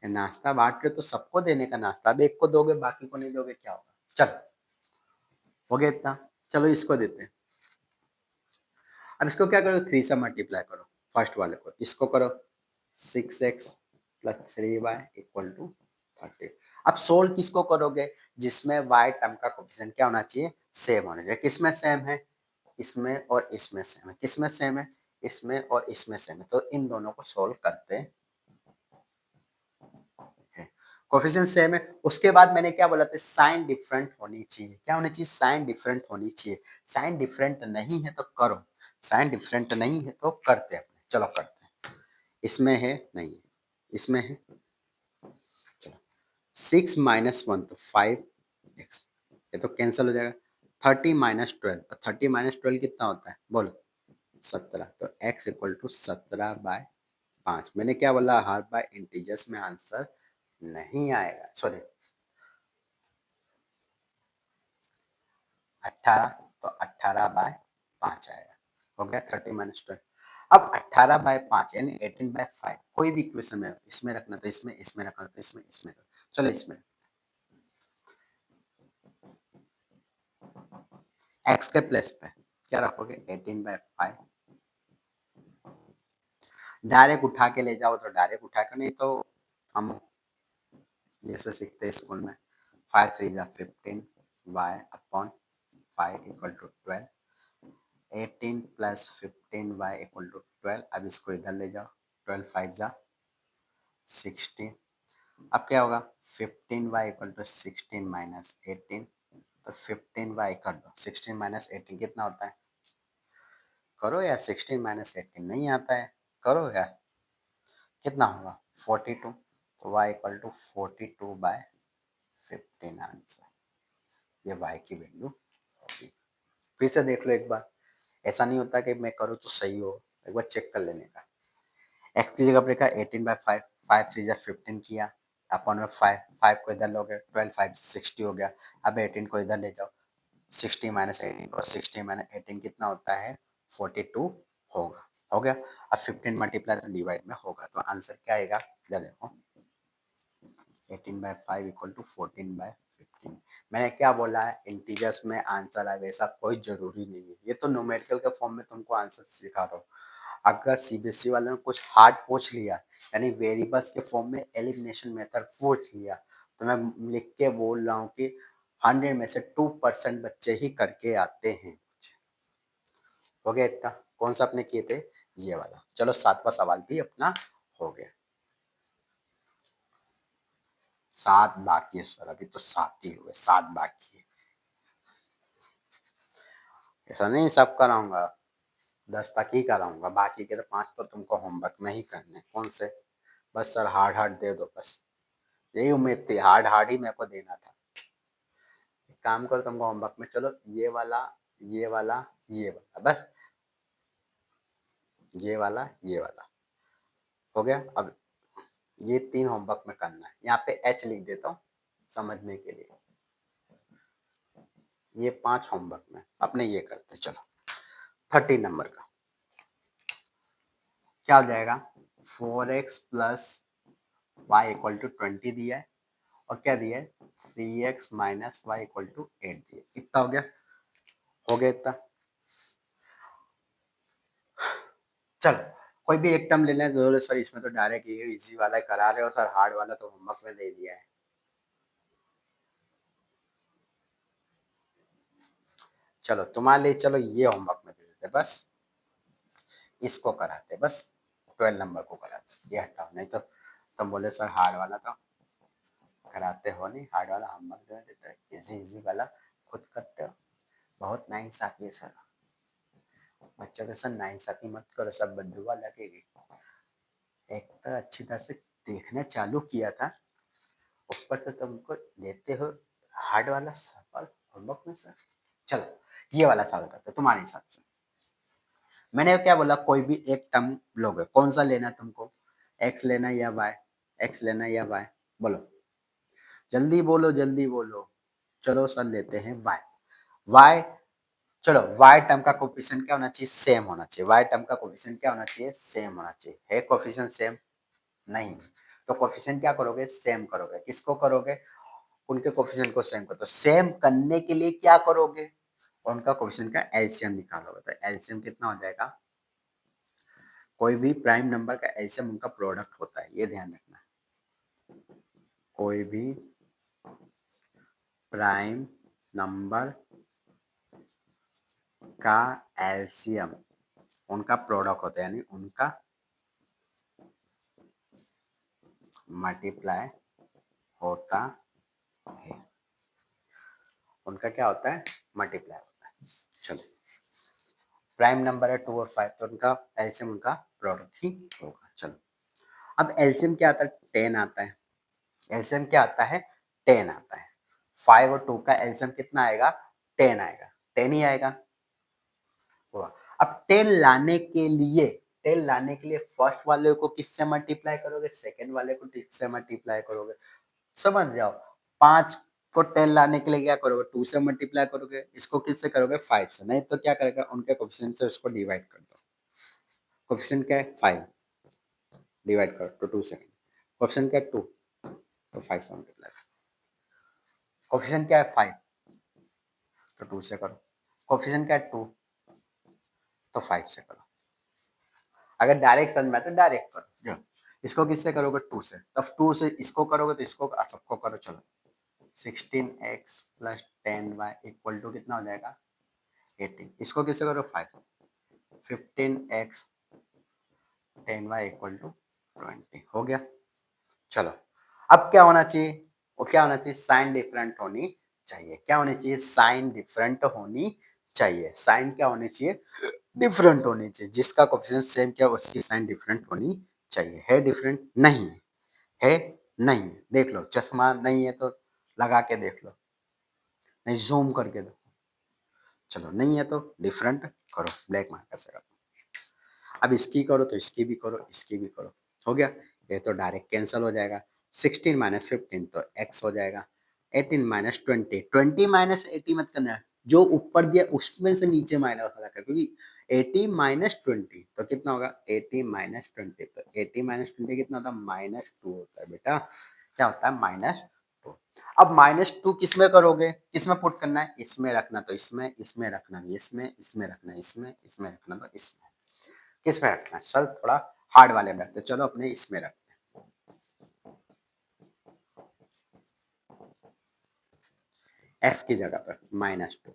नाश्ता बांट रहे तो सबको देने का नाश्ता, अब एक को दोगे बाकी को नहीं दोगे क्या होगा। चल हो गया इतना। चलो इसको देते हैं। अब इसको क्या करो, 3 से मल्टीप्लाई करो फर्स्ट वाले को, इसको करो 6x plus 3y equal to 30। अब सोल्व किसको करोगे, जिसमें y टर्म का कोफिशिएंट क्या होना चाहिए, सेम होना चाहिए। किसमें सेम है, इसमें और इसमें सेम है। किसमें सेम है, इसमें और इसमें सेम है, तो इन दोनों को सोल्व करते हैं। कोफिशिएंट सेम है, उसके बाद मैंने क्या बोला था, साइन डिफरेंट होनी चाहिए। क्या होनी चाहिए, साइन डिफरेंट होनी चाहिए। साइन डिफरेंट नहीं है तो करो, साइन डिफरेंट नहीं है तो करते हैं अपने। चलो करते हैं। इसमें है नहीं है, इसमें है। चलो 6 माइनस 1 तो 5x, ये तो कैंसिल हो जाएगा। 30 माइनस 12, तो 30 माइनस 12 कितना होता है बोलो, 17। तो x इक्वल टू 17/5। मैंने क्या बोला, हर बार इंटीजर्स में आंसर नहीं आएगा, सॉरी 18, तो 18/5 आएगा। हो गया 30 माइनस 12। अब 18/5 यानी 18/5, कोई भी इक्वेशन में इसमें रखना तो इसमें, इसमें रखना तो इसमें, इसमें चलो इसमें x के प्लेस पे क्या रखोगे, 18/5। डायरेक्ट उठा के ले जाओ तो डायरेक्ट उठा के, नहीं तो हम जैसे सीखते हैं स्कूल में, 5 3 जा 15 y upon 5 equal to 12। 18 plus 15y equal to 12। अब इसको इधर ले जाओ, 12 5 जा 16। अब क्या होगा, 15y इक्वल टू 16 माइनस 18, तो 15y कर दो, 16 माइनस 18 कितना होता है, करो यार, 16 माइनस 18 नहीं आता है, करो यार, कितना होगा 42। तो y इक्वल टू 42/15 आंसर, ये y की वैल्यू होगी। फिर से देख लो एक बार, ऐसा नहीं होता कि मैं करूँ तो सही हो, एक बार चेक कर लेने का। x की जगह पर लिखा 18/5, 5 3 जा 15 किया, अपॉन में 5, 5 को इधर लोगे 12 5 60 हो गया। अब 18 को इधर ले जाओ, 60 माइनस 18 को, 60 माइनस 18 कितना होता है 42 होगा। हो गया। अब 15 मल्टीप्लाई तो डिवाइड में होगा, तो आंसर क्या आएगा, इधर देखो 18/5 इक्वल टू 14/15। मैंने क्या बोला है, इंटीजर्स में आंसर आए वैसा कोई जरूरी नहीं है, ये तो न्यूमेरिकल के फॉर्म में तुमको आंसर सिखा रहा हूँ। अगर सीबीएसई वालों ने कुछ हार्ड पूछ लिया, यानी वेरिएबल्स के फॉर्म में एलिमिनेशन मेथड पूछ लिया, तो मैं लिख के बोल रहा हूँ कि 100 में से 2% बच्चे ही करके आते हैं। हो गया इतना। कौन सा अपने किए थे, ये वाला। चलो 7वां सवाल भी अपना हो गया। 7 बाकी है सर, अभी तो 7 ही हुए, 7 बाकी है। ऐसा नहीं सब कराऊंगा, 10 तक ही कराऊंगा, बाकी के तो 5 तो तुमको होमवर्क में ही करने। कौन से, बस सर हार्ड हार्ड दे दो, बस यही उम्मीद थी, हार्ड हार्ड ही मेरे को देना था। एक काम करो, तुमको होमवर्क में चलो ये वाला, ये वाला, ये वाला, बस ये वाला, ये वाला हो गया। अब ये 3 होमवर्क में करना है, यहाँ पे एच लिख देता हूँ समझने के लिए। ये 5 होमवर्क में अपने ये करते। चलो 30 नंबर का क्या हो जाएगा, 4x plus y equal to 20 दिया है, और क्या दिया है 3x minus y equal to 8 दिया। इतना हो गया, हो गया इतना। चलो कोई भी एक टर्म ले लें तो सर इसमें तो डायरेक्ट ये इजी वाला करा रहे हो सर, हार्ड वाला तो होमवर्क में दे दिया है। चलो तुम्हारे लिए चलो ये होमवर्क में दे देते, बस इसको कराते, बस 12 नंबर को कराते, ये हटाओ। नहीं तो तुम बोले सर हार्ड वाला तो कराते हो नहीं, हार्ड वाला होमवर्क दे देते, इजी इजी वाला खुद करते हो। बहुत नाइंसाफी है सर, बच्चों के साथ नाइंसाफी मत करो, सब बददुआ लगेगी। एक तो अच्छी तरह से देखना चालू किया था, ऊपर से तुमको देते हो हार्ड वाला सवाल होमवर्क में सर। चलो ये वाला सवाल करते तुम्हारे हिसाब से। मैंने क्या बोला, कोई भी एक टर्म लोगे, कौन सा लेना तुमको, एक्स लेना या वाई, एक्स लेना या वाई, बोलो जल्दी बोलो जल्दी बोलो। चलो सर लेते हैं वाई। वाई, चलो वाई टर्म का कोफिशिएंट क्या होना चाहिए, सेम होना चाहिए। वाई टर्म का कोफिशिएंट क्या होना चाहिए, सेम होना चाहिए। है कोफिशिएंट सेम? नहीं। तो कोफिशिएंट क्या करोगे, सेम करोगे। किसको करोगे, उनके कोफिशिएंट को सेम करो। तो सेम करने के लिए क्या करोगे, उनका कोफिशिएंट का एलसीएम निकालोगे। तो एलसीएम कितना हो जाएगा, कोई भी प्राइम नंबर का एलसीएम उनका प्रोडक्ट होता है, ये ध्यान रखना। कोई भी प्राइम नंबर का एलसीएम उनका प्रोडक्ट होता है, यानी उनका मल्टीप्लाई होता है। उनका क्या होता है, मल्टीप्लाई होता है। चलो प्राइम नंबर है 2 और 5, तो उनका एलसीएम उनका प्रोडक्ट ही होगा। चलो अब एलसीएम क्या आता है, 10 आता है। एलसीएम क्या आता है, 10 आता है। 5 और 2 का एलसीएम कितना आएगा, 10 आएगा, 10 ही आएगा। हुआ। अब 10 लाने के लिए, 10 लाने के लिए फर्स्ट वाले को किससे मल्टीप्लाई करोगे, सेकंड वाले को किससे मल्टीप्लाई करोगे, समझ जाओ। 5 को 10 लाने के लिए क्या करोगे, 2 से मल्टीप्लाई करोगे, इसको किससे करोगे, 5 से। नहीं तो क्या करेगा, उनके कोफिशिएंट से उसको डिवाइड कर दो। कोफिशिएंट क्या है, 5, डिवाइड करो तो 2 सेकंड। कोफिशिएंट क्या है, 2, तो 5 से मल्टीप्लाई करो। कोफिशिएंट क्या है, 5, तो 2 से करो। कोफिशिएंट क्या है, 2, तो 5 से करो। अगर डायरेक्ट समझ में तो डायरेक्ट करो। इसको किससे करोगे, 2 से, तब 2 से इसको करोगे तो इसको सबको करो। चलो 16x plus 10y equal to कितना हो जाएगा, 18। इसको किससे करो, 5, 15x 10y इक्वल टू 20 हो गया। चलो अब क्या होना चाहिए, वो क्या होना चाहिए, साइन डिफरेंट होनी चाहिए। क्या होनी चाहिए, साइन डिफरेंट होनी चाहिए। साइन क्या होनी चाहिए, डिफरेंट होनी चाहिए। जिसका कोफिशिएंट सेम क्या उसकी साइन डिफरेंट होनी चाहिए। है डिफरेंट, नहीं है, नहीं। देख लो, चश्मा नहीं है तो लगा के देख लो, नहीं जूम करके दो। चलो नहीं है तो डिफरेंट करो, ब्लैक मार्कर से करो। अब इसकी करो तो इसकी भी करो, इसकी भी करो, हो गया। ये तो डायरेक्ट कैंसिल हो जाएगा। 16 माइनस 15 तो x हो जाएगा। 18 माइनस 20, 20 माइनस 80 मत करना, जो ऊपर दिया उसमें से नीचे माइनस हो जाएगा, क्योंकि 80 माइनस 20 तो कितना होगा, 80 माइनस 20, तो 80 माइनस 20 कितना होता है, -2 होता है बेटा। क्या होता है, -2। अब -2 किस में करोगे, किस में पुट करना है, इसमें रखना तो इसमें, इसमें रखना इसमें, इसमें रखना इसमें, इसमें रखना तो इसमें। किस में रखना है, चल थोड़ा हार्ड वाले में रखते, चलो अपने इसमें रखते हैं। x की जगह पर -2,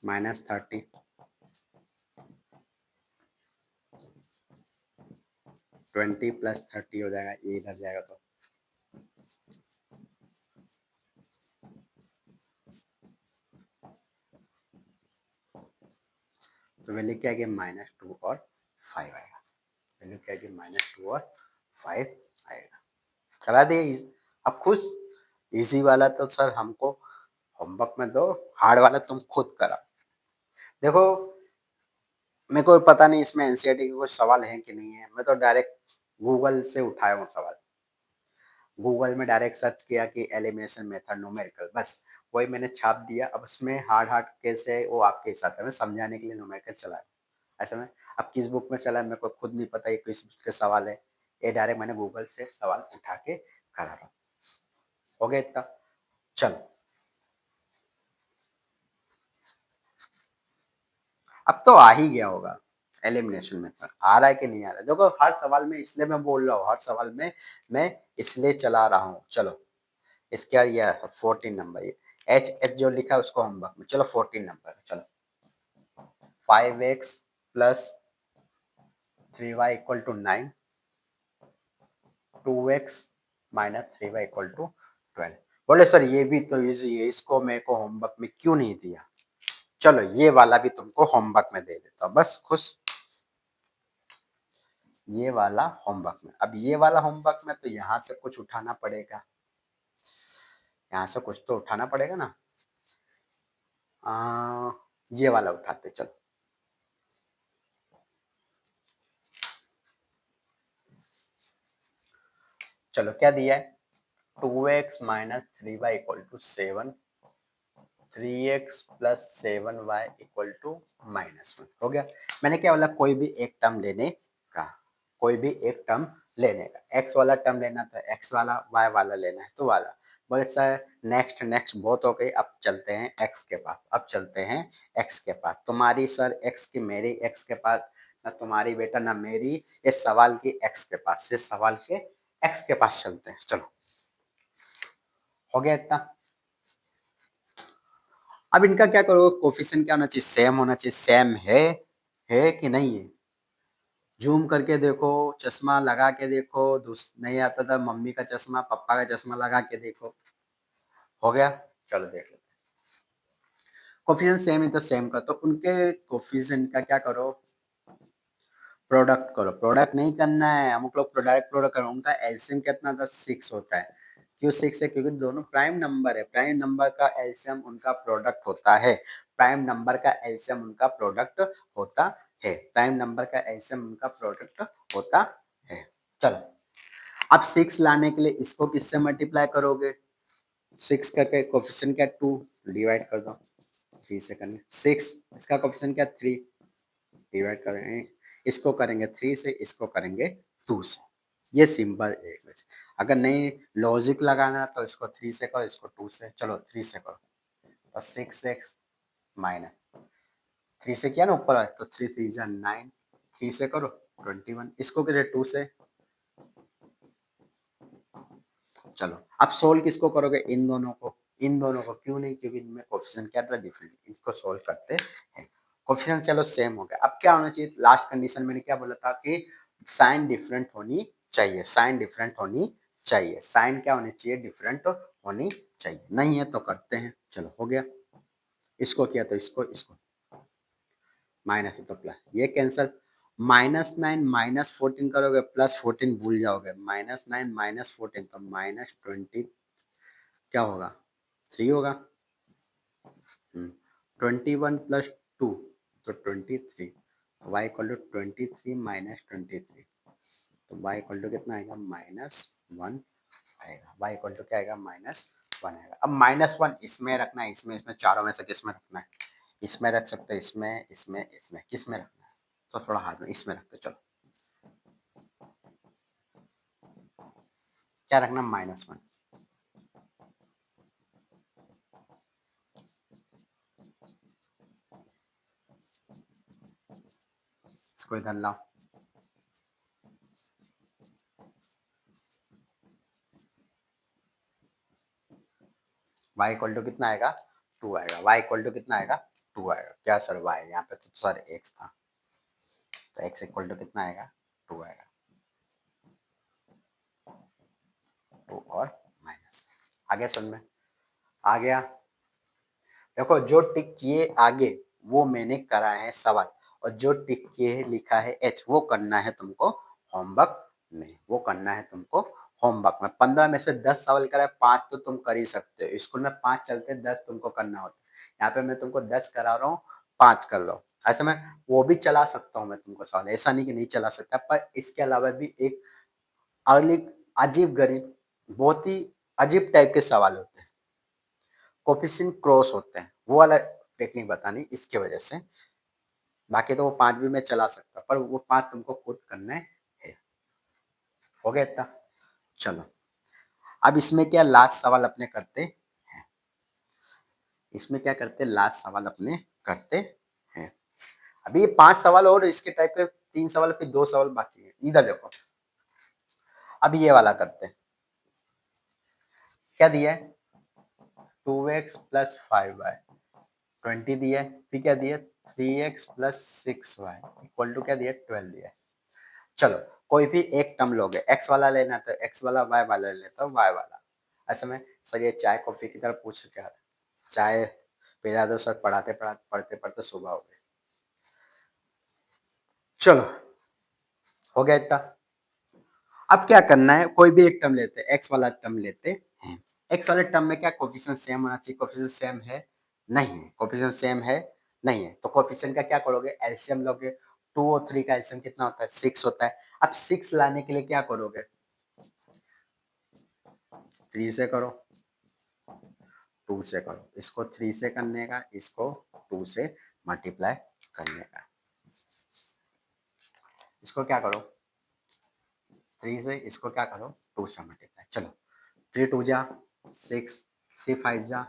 -30, 20 प्लस 30 हो जाएगा, ये इधर जाएगा तो वैल्यू क्या आएगी, -2 और 5 आएगा। वैल्यू क्या आएगी, -2 और 5 आएगा। करा दिए अब खुश। इजी वाला तो सर हमको होमवर्क में दो, हार्ड वाला तुम खुद करा। देखो मेरे को पता नहीं इसमें एनसीईआरटी के कुछ सवाल है कि नहीं है, मैं तो डायरेक्ट गूगल से उठाया हूँ सवाल। गूगल में डायरेक्ट सर्च किया कि एलिमिनेशन मेथड न्यूमेरिकल, बस वही मैंने छाप दिया। अब उसमें हार्ड हार्ड कैसे है वो आपके हिसाब से, मैं समझाने के लिए न्यूमेरिकल चला ऐसे में। अब किस बुक में चला है मेरे को खुद नहीं पता, ये किस बुक के सवाल है, ये डायरेक्ट मैंने गूगल से सवाल उठा के करा रहा। हो गया इतना। चलो अब तो आ ही गया होगा एलिमिनेशन मेथड। आ रहा है कि नहीं आ रहा है? देखो हर सवाल में इसलिए मैं बोल रहा हूँ, हर सवाल में मैं इसलिए चला रहा हूँ। चलो इसके बाद ये 14 नंबर, ये एच एच जो लिखा है उसको होमवर्क में, चलो 14 नंबर, चलो 5x plus 3y equal to 9, 2x minus 3y equal to 12। बोले सर ये भी तो इजी है, इसको मेरे को होमवर्क में क्यों नहीं दिया? चलो ये वाला भी तुमको होमवर्क में दे देता हूँ, बस खुश। ये वाला होमवर्क में, अब ये वाला होमवर्क में तो यहाँ से कुछ उठाना पड़ेगा, यहाँ से कुछ तो उठाना पड़ेगा ना। ये वाला उठाते चलो। चलो क्या दिया है, 2x minus 3y equal to 7, 3x plus 7y equal to -1 हो गया। मैंने क्या बोला, कोई भी एक टर्म लेने का, कोई भी एक टर्म लेने का, x वाला टर्म लेना था x वाला, y वाला लेना है तो वाला। बोले सर नेक्स्ट नेक्स्ट बहुत हो गई, अब चलते हैं x के पास, अब चलते हैं x के पास। तुम्हारी सर x की, मेरी x के पास, ना तुम्हारी बेटा ना मेरी, इस सवाल की x के पास, इस सवाल के x के पास चलते हैं। चलो हो गया इतना। अब इनका क्या करोगे, कोफिशिएंट क्या होना चाहिए, सेम होना चाहिए। सेम है कि नहीं है? जूम करके देखो, चश्मा लगा के देखो, नहीं आता था मम्मी का चश्मा, पापा का चश्मा लगा के देखो। हो गया, चलो देख लेते हैं। कोफिशिएंट सेम है तो सेम का, तो उनके कोफिशिएंट का क्या करो, प्रोडक्ट करो। प्रोडक्ट नहीं करना है, हम लोग प्रोडक्ट प्रोडक्ट करो। उनका एलसीएम कितना था, 6 होता है। क्यों 6 है, क्योंकि दोनों प्राइम नंबर है, प्राइम नंबर का एलसीएम उनका प्रोडक्ट होता है, प्राइम नंबर का एलसीएम उनका प्रोडक्ट होता है, प्राइम नंबर का एलसीएम उनका प्रोडक्ट होता है। चलो अब 6 लाने के लिए इसको किससे मल्टीप्लाई करोगे, 6 करके कोफिशिएंट क्या 2, डिवाइड कर दो 3 से करने, 6 इसका कोफिशिएंट क्या 3, डिवाइड करेंगे, इसको करेंगे 3 से, इसको करेंगे 2 से। ये सिंपल एक। अगर नहीं लॉजिक लगाना तो इसको 3 से करो, इसको 2 से, चलो 3 से करो तो 6x माइनस 3 से किया ना ऊपर, तो 3 3 जा 9, 3 से करो 21, इसको करे 2 से। चलो अब सोल्व किसको करोगे, इन दोनों को, इन दोनों को। क्यों नहीं, क्योंकि इनमें कोफिशिएंट क्या था, डिफरेंट, इसको सोल्व करते हैं। कोफिशिएंट चलो सेम हो गया। अब क्या होना चाहिए, लास्ट कंडीशन मैंने क्या बोला था कि साइन डिफरेंट होनी चाहिए, साइन डिफरेंट होनी चाहिए, साइन क्या होनी चाहिए, डिफरेंट होनी चाहिए। नहीं है तो करते हैं, चलो हो गया। इसको किया तो इसको, इसको माइनस है तो प्लस, ये कैंसल, -9 -14 करोगे, +14 भूल जाओगे, -9 -14 तो -20 क्या होगा, 3 होगा। 21 प्लस 2 तो 23, y इक्वल टू 23 माइनस 23, तो y इक्वल टू कितना आएगा, -1 आएगा। y इक्वल टू क्या आएगा, -1 आएगा। अब -1 इसमें रखना है, इसमें, इसमें चारों में से किस में रखना है, इसमें रख सकते हो, इसमें, इसमें, इसमें, किस में रखना है, तो थोड़ा हाथ में इसमें रखते, चलो क्या रखना, -1। इसको इधर लाओ, y इक्वल टू कितना आएगा, 2 आएगा। y इक्वल टू कितना आएगा, 2 आएगा। क्या सर y, यहाँ पे तो सर x था, तो x इक्वल टू कितना आएगा, 2 आएगा। 2 और माइनस, आ गया समझ में, आ गया। देखो जो टिक किए आगे वो मैंने करा है सवाल, और जो टिक किए लिखा है एच वो करना है तुमको होमवर्क में, वो करना है तुमको होमवर्क में। 15 में से 10 सवाल करा है, 5 तो तुम कर ही सकते हो, स्कूल में 5 चलते हैं, 10 तुमको करना होता है। यहाँ पे मैं तुमको 10 करा रहा हूँ, 5 कर लो। ऐसे में वो भी चला सकता हूँ मैं तुमको सवाल, ऐसा नहीं कि नहीं चला सकता, पर इसके अलावा भी एक अगली अजीब गरीब, बहुत ही अजीब टाइप के सवाल होते हैं, कोफिशिएंट क्रॉस होते हैं, वो वाला टेक्निक बतानी इसके वजह से। बाकी तो वो 5 भी मैं चला सकता, पर वो 5 तुमको खुद करने हैं। हो गया इतना, चलो अब इसमें क्या लास्ट सवाल अपने करते हैं, इसमें क्या करते हैं, लास्ट सवाल अपने करते हैं। अभी ये 5 सवाल और इसके टाइप के 3 सवाल फिर 2 सवाल बाकी है। इधर देखो, अब ये वाला करते हैं। क्या दिया है? 2x प्लस 5y 20 दिया है, फिर क्या दिया? 3x plus 6y equal to क्या दिया? 12 दिया है। चलो कोई भी एक टर्म लोगे, x वाला लेना है तो x वाला, y वाला ले तो y वाला। ऐसे में सर ये चाय कॉफी की तरह पूछ क्या, चाय पिला दो सर, पढ़ते पढ़ते सुबह हो गई। चलो हो गया इतना। अब क्या करना है, कोई भी एक टर्म लेते हैं, x वाला टर्म लेते हैं। x वाले टर्म में क्या कोफिशिएंट सेम होना चाहिए? कोफिशिएंट सेम है? नहीं है। कोफिशिएंट सेम है? नहीं है। तो कोफिशिएंट का क्या करोगे? एलसीएम लोगे। 2 और 3 का एलसीएम कितना होता है? 6 होता है। अब 6 लाने के लिए क्या करोगे? 3 से करो, 2 से करो। इसको 3 से करने का, इसको 2 से मल्टीप्लाई करने का। इसको क्या करो? 3 से, इसको क्या करो? 2 से मल्टीप्लाई। चलो 3 2 जा 6, 3 5 जा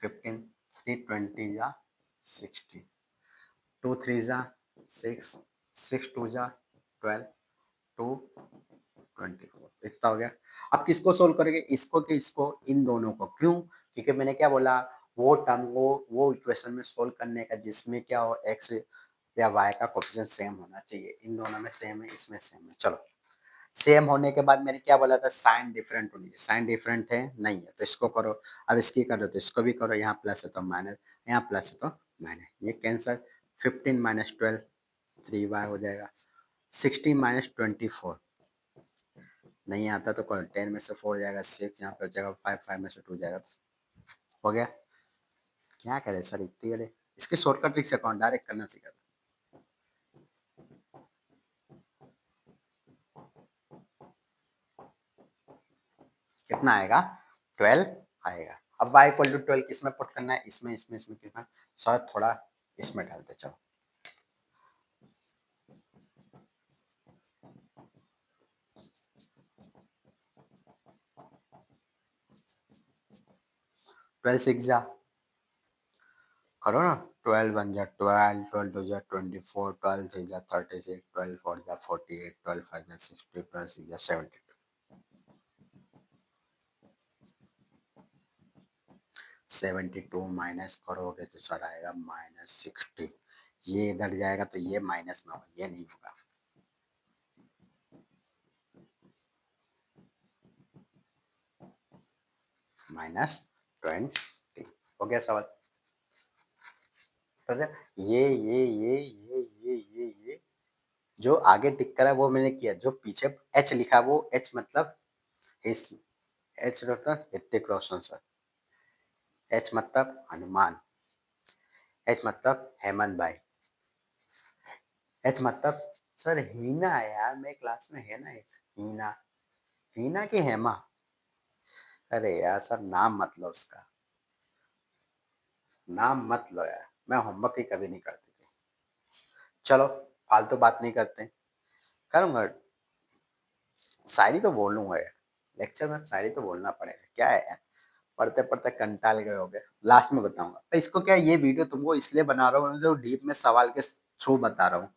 15, 3 20 जा 60, 2 3 जा 6, 6 2 जा 12, 2 24, इतना हो गया। अब किसको सोल्व करेंगे? इसको कि इसको? इन दोनों को। क्यों? क्योंकि मैंने क्या बोला, वो टर्म, वो इक्वेशन में सोल्व करने का जिसमें क्या हो, एक्स या वाई का कोफिशिएंट सेम होना चाहिए। इन दोनों में सेम है, इसमें सेम है। चलो सेम होने के बाद मैंने क्या बोला था? साइन डिफरेंट होनी चाहिए। साइन डिफरेंट है? नहीं है, तो इसको करो। अब इसकी करो तो इसको भी करो। यहाँ प्लस है तो माइनस, यहाँ प्लस है तो माइनस, ये कैंसर। 15 माइनस 12 3y हो जाएगा। 16 माइनस 24 नहीं आता तो 10 में से 4 हो जाएगा 6, यहाँ पे हो जाएगा 5, 5 में से 2 जाएगा। हो गया। क्या करे सर इतनी बड़े, इसके शॉर्टकट ट्रिक से कौन डायरेक्ट करना सीखा था। कितना आएगा? 12 आएगा। अब y इक्वल टू 12 किस में पुट करना है? इसमें, इसमें, इसमें कितना? सर थोड़ा इसमें डालते चलो। ट्वेल्व सिक्स जा, करो ना। 12 वन जा 12, 12 टू जा 24, 12 थ्री जा 36, 12 फोर जा 48, 12 फाइव जा 60, 12 सिक्स जा 72। 72 माइनस करोगे तो सर आएगा -60। ये इधर जाएगा तो ये माइनस में होगा, ये नहीं होगा। -20 हो गया सवाल। तो ये जो आगे टिक करा वो मैंने किया, जो पीछे एच लिखा वो एच मतलब इस, एच मतलब ऋतिक रोशन सर, एच मतलब हनुमान, एच मतलब हेमंत भाई, एच मतलब सर हीना है यार, मेरे क्लास में है ना एक हीना, हीना की हेमा। अरे यार सर नाम मत लो उसका, नाम मत लो यार, मैं होमवर्क ही कभी नहीं करती थी। चलो फालतू बात नहीं करते, करूँगा शायरी तो बोलूँगा यार, लेक्चर में शायरी तो बोलना पड़ेगा, क्या है यार, पढ़ते पढ़ते कंटाल गए हो गए। लास्ट में बताऊंगा तो इसको, क्या ये वीडियो तुमको इसलिए बना रहा हूँ जो डीप में सवाल के थ्रू बता रहा हूँ।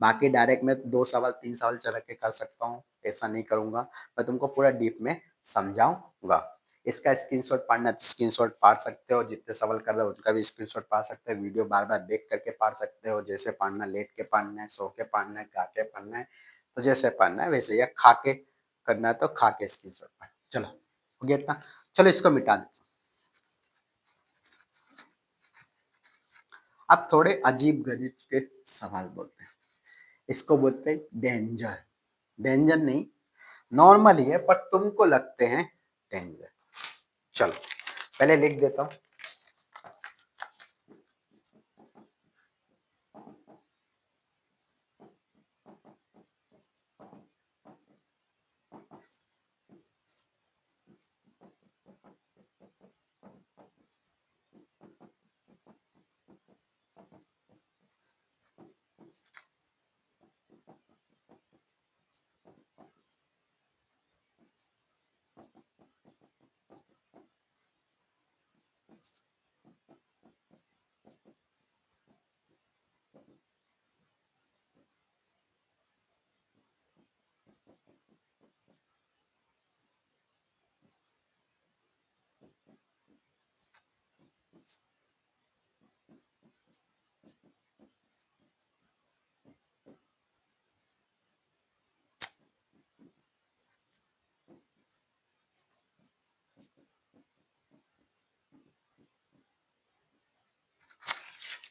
बाकी डायरेक्ट मैं 2 सवाल 3 सवाल चढ़ के कर सकता हूँ, ऐसा नहीं करूंगा। मैं तुमको पूरा डीप में समझाऊंगा। इसका स्क्रीनशॉट पढ़ना है तो स्क्रीनशॉट पढ़ सकते हो, जितने सवाल कर रहे हो उसका भी स्क्रीनशॉट पढ़ सकते हो, वीडियो बार बार देख करके पढ़ सकते हो, जैसे पढ़ना, लेट के पढ़ना है, सो के पढ़ना है, गा के पढ़ना है, तो जैसे पढ़ना है वैसे, या खा के करना है तो खा के स्क्रीनशॉट पढ़। चलो हो गया इतना। चलो इसको मिटा देते हैं। अब थोड़े अजीब गरीब के सवाल बोलते हैं, इसको बोलते हैं डेंजर। डेंजर नहीं, नॉर्मल ही है पर तुमको लगते हैं डेंजर। चलो पहले लिख देता हूँ।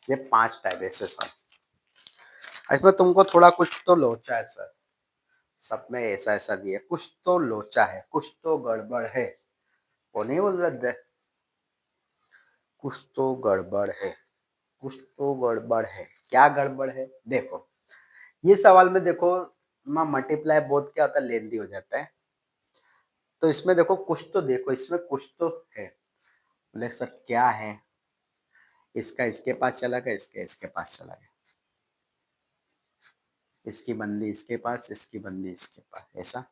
ये 5 टाइप ऐसे सवाल। इसमें तुमको थोड़ा कुछ तो लोचा है सर, सब में ऐसा ऐसा दिया, कुछ तो लोचा है, कुछ तो गड़बड़ है, वो नहीं बोल रहे, कुछ तो गड़बड़ है, कुछ तो गड़बड़ है। क्या गड़बड़ है देखो, ये सवाल में देखो मल्टीप्लाई बहुत क्या होता है, लेंदी हो जाता है। तो इसमें देखो कुछ तो, देखो इसमें कुछ तो है। बोले सर क्या है, इसका इसके पास चला गया, इसके इसके पास चला गया, इसकी बंदी इसके पास, इसकी बंदी इसके पास, ऐसा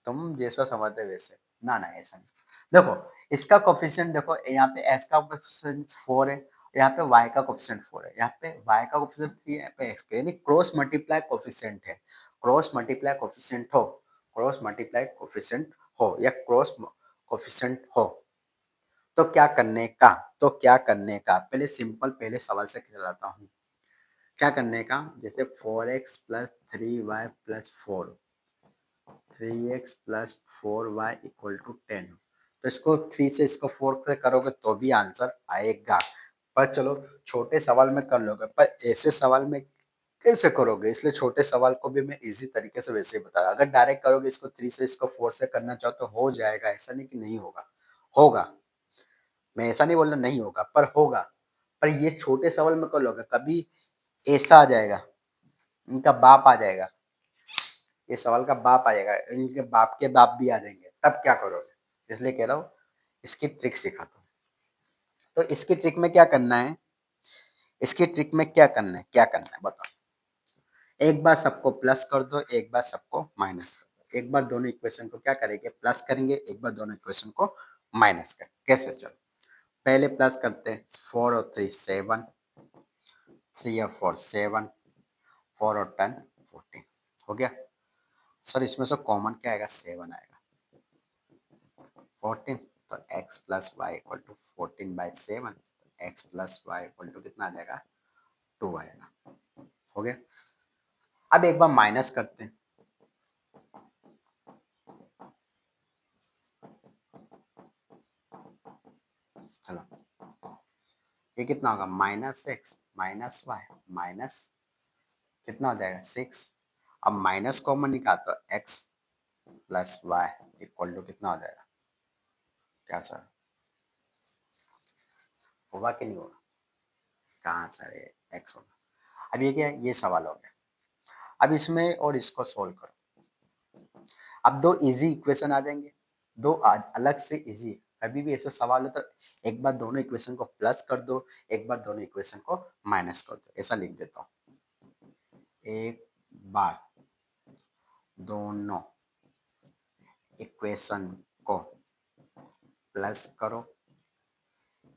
तुम जैसा समझते वैसे। ना ना ऐसा नहीं। देखो इसका कोफिशिएंट देखो, यहाँ पे एस का कोफिशिएंट 4 है, यहाँ पे y का कोफिशिएंट 4 है, यहाँ पे y का कोफिशिएंट 3 है, यहाँ पे x का, यानी क्रॉस मल्टीप्लाई कोफिशिएंट है। क्रॉस मल्टीप्लाई कोफिशिएंट हो, क्रॉस मल्टीप्लाई कोफिशिएंट हो या क्रॉस कोफिशिएंट हो, तो क्या करने का, तो क्या करने का, पहले सिंपल पहले सवाल से चलाता हूँ। क्या करने का, जैसे 4x plus 3y plus 4, 3x plus 4y equal to 10, तो इसको 3 से इसको 4 से करोगे तो भी आंसर आएगा। पर चलो छोटे सवाल में कर लोगे, पर ऐसे सवाल में कैसे करोगे, इसलिए छोटे सवाल को भी मैं इजी तरीके से वैसे ही बताया। अगर डायरेक्ट करोगे इसको 3 से इसको 4 से करना चाहो तो हो जाएगा, ऐसा नहीं कि नहीं होगा, होगा। मैं ऐसा नहीं बोल रहा नहीं होगा, पर होगा। पर ये छोटे सवाल में कर लोगे, कभी ऐसा आ जाएगा, इनका बाप आ जाएगा, ये सवाल का बाप आ जाएगा, इनके बाप के बाप भी आ जाएंगे, तब क्या करोगे। इसलिए कह रहा हूँ इसकी ट्रिक सिखाता हूँ। तो इसकी ट्रिक में क्या करना है, इसकी ट्रिक में क्या करना है, क्या करना है बताओ। एक बार सबको प्लस कर दो, एक बार सबको माइनस कर दो। एक बार दोनों इक्वेशन को क्या करेंगे, प्लस करेंगे, एक बार दोनों इक्वेशन को माइनस करेंगे। कैसे, चलो पहले प्लस करते हैं, 4 और 3 7, 3 और 4 7, 4 और 10 14, हो गया। सर इसमें से कॉमन क्या आएगा, 7 आएगा, 14, तो x plus y equal to 14/7, x plus y equal to कितना आ जाएगा, 2 आएगा, हो गया। अब एक बार माइनस करते हैं, चलो ये कितना होगा, -x माइनस वाई माइनस कितना हो जाएगा 6, अब माइनस कॉमन निकाल तो x plus y equal to कितना हो जाएगा, क्या सर होगा कि नहीं होगा, कहाँ सर ये x होगा। अब ये क्या है, ये सवाल हो गया। अब इसमें और इसको सोल्व करो, अब दो इजी इक्वेशन आ जाएंगे, दो अलग से इजी। कभी भी ऐसा सवाल हो तो एक बार दोनों इक्वेशन को प्लस कर दो, एक बार दोनों इक्वेशन को माइनस कर दो, ऐसा लिख देता हूँ। एक बार दोनों इक्वेशन को प्लस करो,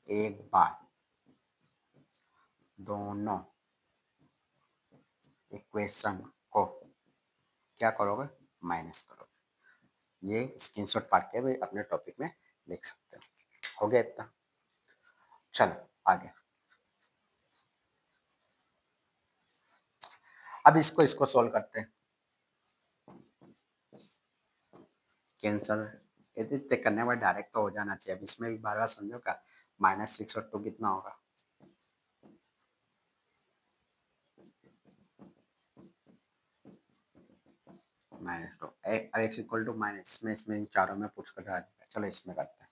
एक बार दोनों इक्वेशन को क्या करोगे, माइनस करोगे। ये स्क्रीनशॉट पार्ट के भी अपने टॉपिक में लिख सकते हो। हो गया इतना, चलो आगे। अब इसको इसको सॉल्व करते हैं, कैंसल इतने करने में डायरेक्ट तो हो जाना चाहिए। अब इसमें भी बार बार समझो का, -6 और 2 कितना होगा, -2, x इक्वल टू माइनस में, इसमें इन चारों में पूछ कर डालेगा। चलो इसमें करते हैं,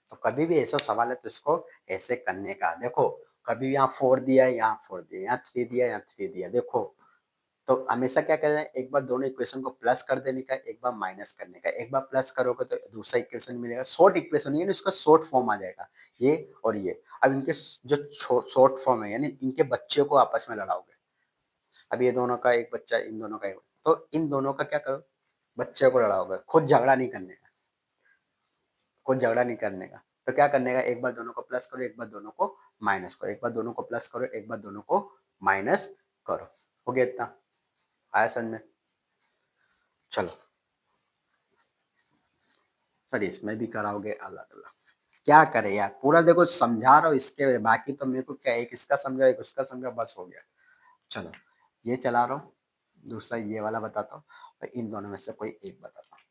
तो कभी भी ऐसा सवाल है तो इसको ऐसे करने का। देखो कभी भी यहाँ 4 दिया है, यहाँ 4 दिया, यहाँ 3 दिया, यहाँ 3 दिया, देखो तो हमेशा क्या करना है, एक बार दोनों इक्वेशन को प्लस कर देने का, एक बार माइनस करने का। एक बार प्लस करोगे तो दूसरा इक्वेशन मिलेगा, शॉर्ट इक्वेशन यानी उसका शॉर्ट फॉर्म आ जाएगा, ये और ये। अब इनके जो शॉर्ट फॉर्म है यानी इनके बच्चे को आपस में लड़ाओगे। अब ये दोनों का एक बच्चा, इन दोनों का एक, तो इन दोनों का क्या करो, बच्चे को लड़ाओगे, खुद झगड़ा नहीं करने का, खुद झगड़ा नहीं करने का। तो क्या करने का, एक बार दोनों को प्लस करो, एक बार दोनों को माइनस करो, एक बार दोनों को प्लस करो, एक बार दोनों को माइनस करो। हो गया इतना, आया समझ में। चलो सर इसमें भी कराओगे अलग अलग, क्या करे यार, पूरा देखो समझा रहा हूँ इसके, बाकी तो मेरे को क्या, एक इसका समझा एक उसका समझा, बस हो गया। चलो ये चला रहा हूँ, दूसरा ये वाला बताता हूँ, और इन दोनों में से कोई एक बताता हूँ।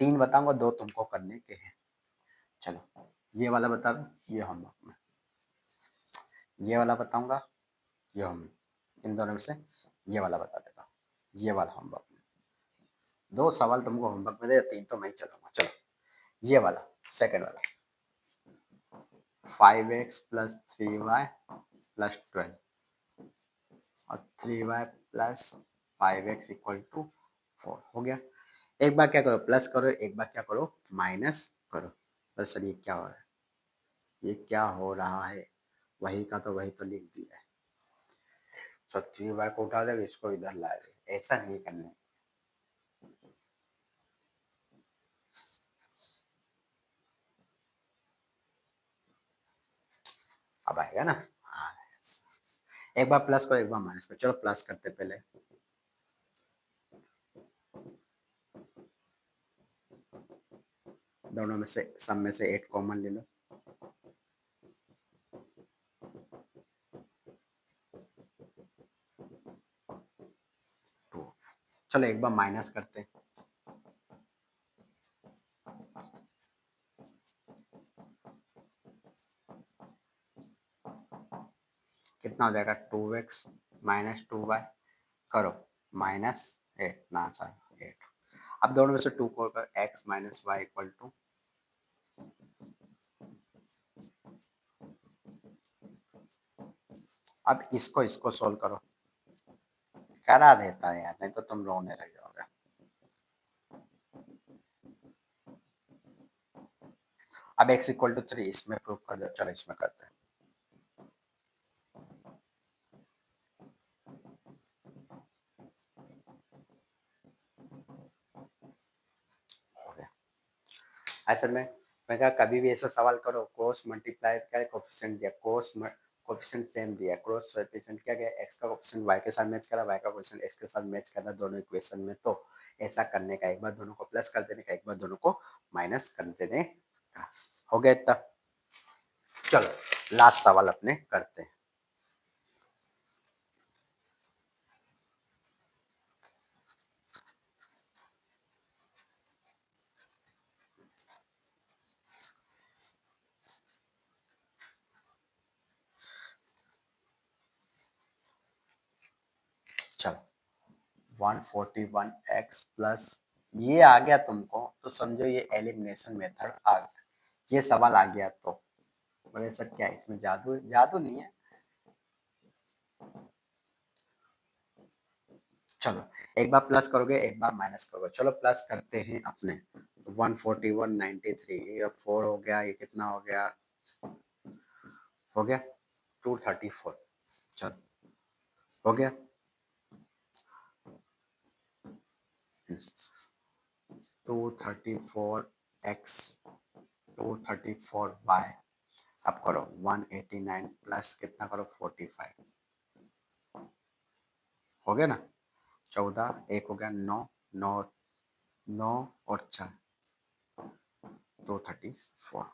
3 बताऊंगा, 2 तुमको करने के हैं। चलो ये वाला बता दो, ये होमवर्क में, ये वाला बताऊंगा, ये हम, इन दोनों में से ये वाला बता देता हूँ, ये वाला होमवर्क में। 2 सवाल तुमको होमवर्क में दे, 3 तो मैं ही चलाऊंगा। चलो ये वाला, सेकंड वाला, 5x प्लस 3y प्लस 12 और 3y plus 5x equal to 4 हो गया। एक बार क्या करो, प्लस करो, एक बार क्या करो, माइनस करो। बस सर ये क्या हो रहा है, ये क्या हो रहा है, वही का तो वही तो लिख दिया है। तो 3y को उठा दे, इसको इधर ला दे, ऐसा नहीं करना है। अब आएगा ना, हाँ। एक बार प्लस करो, एक बार माइनस करो। चलो प्लस करते पहले, दोनों में से सब में से 8 कॉमन ले लो, टू। चलो एक बार माइनस करते, कितना हो जाएगा, 2x माइनस 2y, करो माइनस 8 ना, सॉरी 8। अब दोनों में से 2 को x minus y equal to, अब इसको इसको सोल्व करो, करा देता है यार, नहीं तो तुम रोने लग जाओगे। अब x इक्वल टू 3, इसमें प्रूव कर दो। चलो इसमें करते हैं, हो गया। असल में मैं कहा कभी भी ऐसा सवाल करो, क्रॉस मल्टीप्लाई क्या कोफिशिएंट दिया, कोफिशिएंट सेम दिया, क्रॉस कोफिशिएंट क्या गया, x का कोफिशिएंट y के साथ मैच करा, y का कोफिशिएंट x के साथ मैच करा दोनों इक्वेशन में, तो ऐसा करने का, एक बार दोनों को प्लस कर देने का, एक बार दोनों को माइनस कर देने का। हो गया इतना। चलो लास्ट सवाल अपने करते हैं। चलो 141x प्लस, ये आ गया तुमको तो समझो ये एलिमिनेशन मेथड आ गया, ये सवाल आ गया तो बोले सर क्या है इसमें जादू, जादू नहीं है। चलो एक बार प्लस करोगे, एक बार माइनस करोगे। चलो प्लस करते हैं अपने, तो 14193, अब 4 हो गया, ये कितना हो गया, हो गया 234। चलो हो गया, 234x 234y, अब करो 189 प्लस कितना करो 45, हो गया ना, 14, एक हो गया 9, 9 9 और 4 234।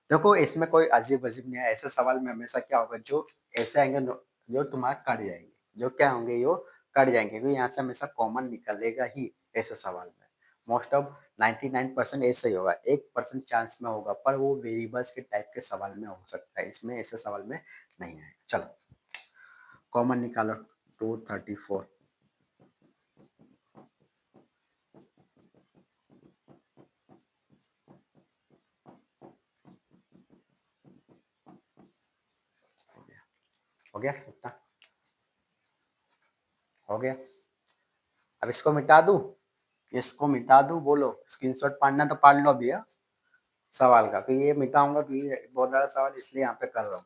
देखो इसमें कोई अजीब अजीब नहीं है, ऐसे सवाल में हमेशा क्या होगा, जो ऐसे आएंगे जो तुम्हारा कट जाएंगे, जो क्या होंगे यो कट जाएंगे, क्योंकि यहाँ से हमेशा कॉमन निकलेगा ही ऐसे सवाल में। मोस्ट ऑफ 99% ऐसे ही होगा, 1% चांस में होगा, पर वो वेरिएबल्स के टाइप के सवाल में हो सकता है, इसमें ऐसे सवाल में नहीं आएगा। चलो कॉमन निकालो, 234, हो गया कितना, हो गया। अब इसको मिटा दूं, इसको मिटा दूं, बोलो स्क्रीनशॉट पाड़ना तो पाड़ लो भैया सवाल का, फिर ये मिटाऊंगा क्योंकि बहुत बड़ा सवाल इसलिए यहाँ पे कर रहा हूँ।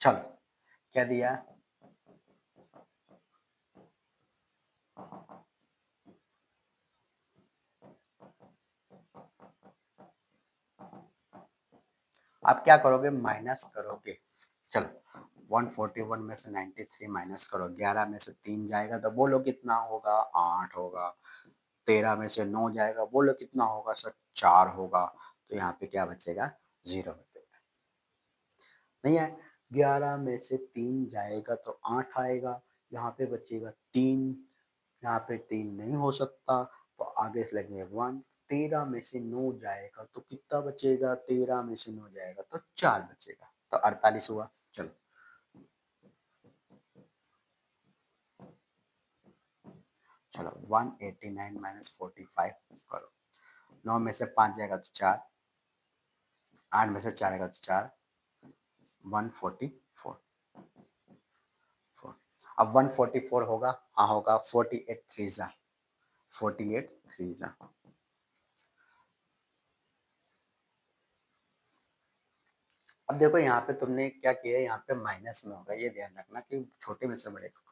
चलो क्या दिया है, आप क्या करोगे, माइनस करोगे। चलो 141 में से 93 माइनस करो, 11 में से 3 जाएगा तो बोलो कितना होगा, 8 होगा। 13 में से 9 जाएगा, बोलो कितना होगा सर, 4 होगा। तो यहाँ पे क्या बचेगा, 0 बचेगा। नहीं है, 11 में से 3 जाएगा तो 8 आएगा, यहाँ पे बचेगा 3, यहाँ पे 3 नहीं हो सकता तो आगे से लगेंगे 1। 13 में से 9 जाएगा तो कितना बचेगा, 13 में से 9 जाएगा तो 4 बचेगा, तो 48 हुआ। चलो चलो 189 माइनस 45 करो, 9 में से 5 जाएगा तो 4, 8 में से 4 आएगा तो 4, 144। अब 144 होगा, हाँ होगा, 48 थ्री जा 48 थ्री जा। अब देखो यहाँ पे तुमने क्या किया, यहाँ पे माइनस में होगा, ये ध्यान रखना कि छोटे में से बड़े को।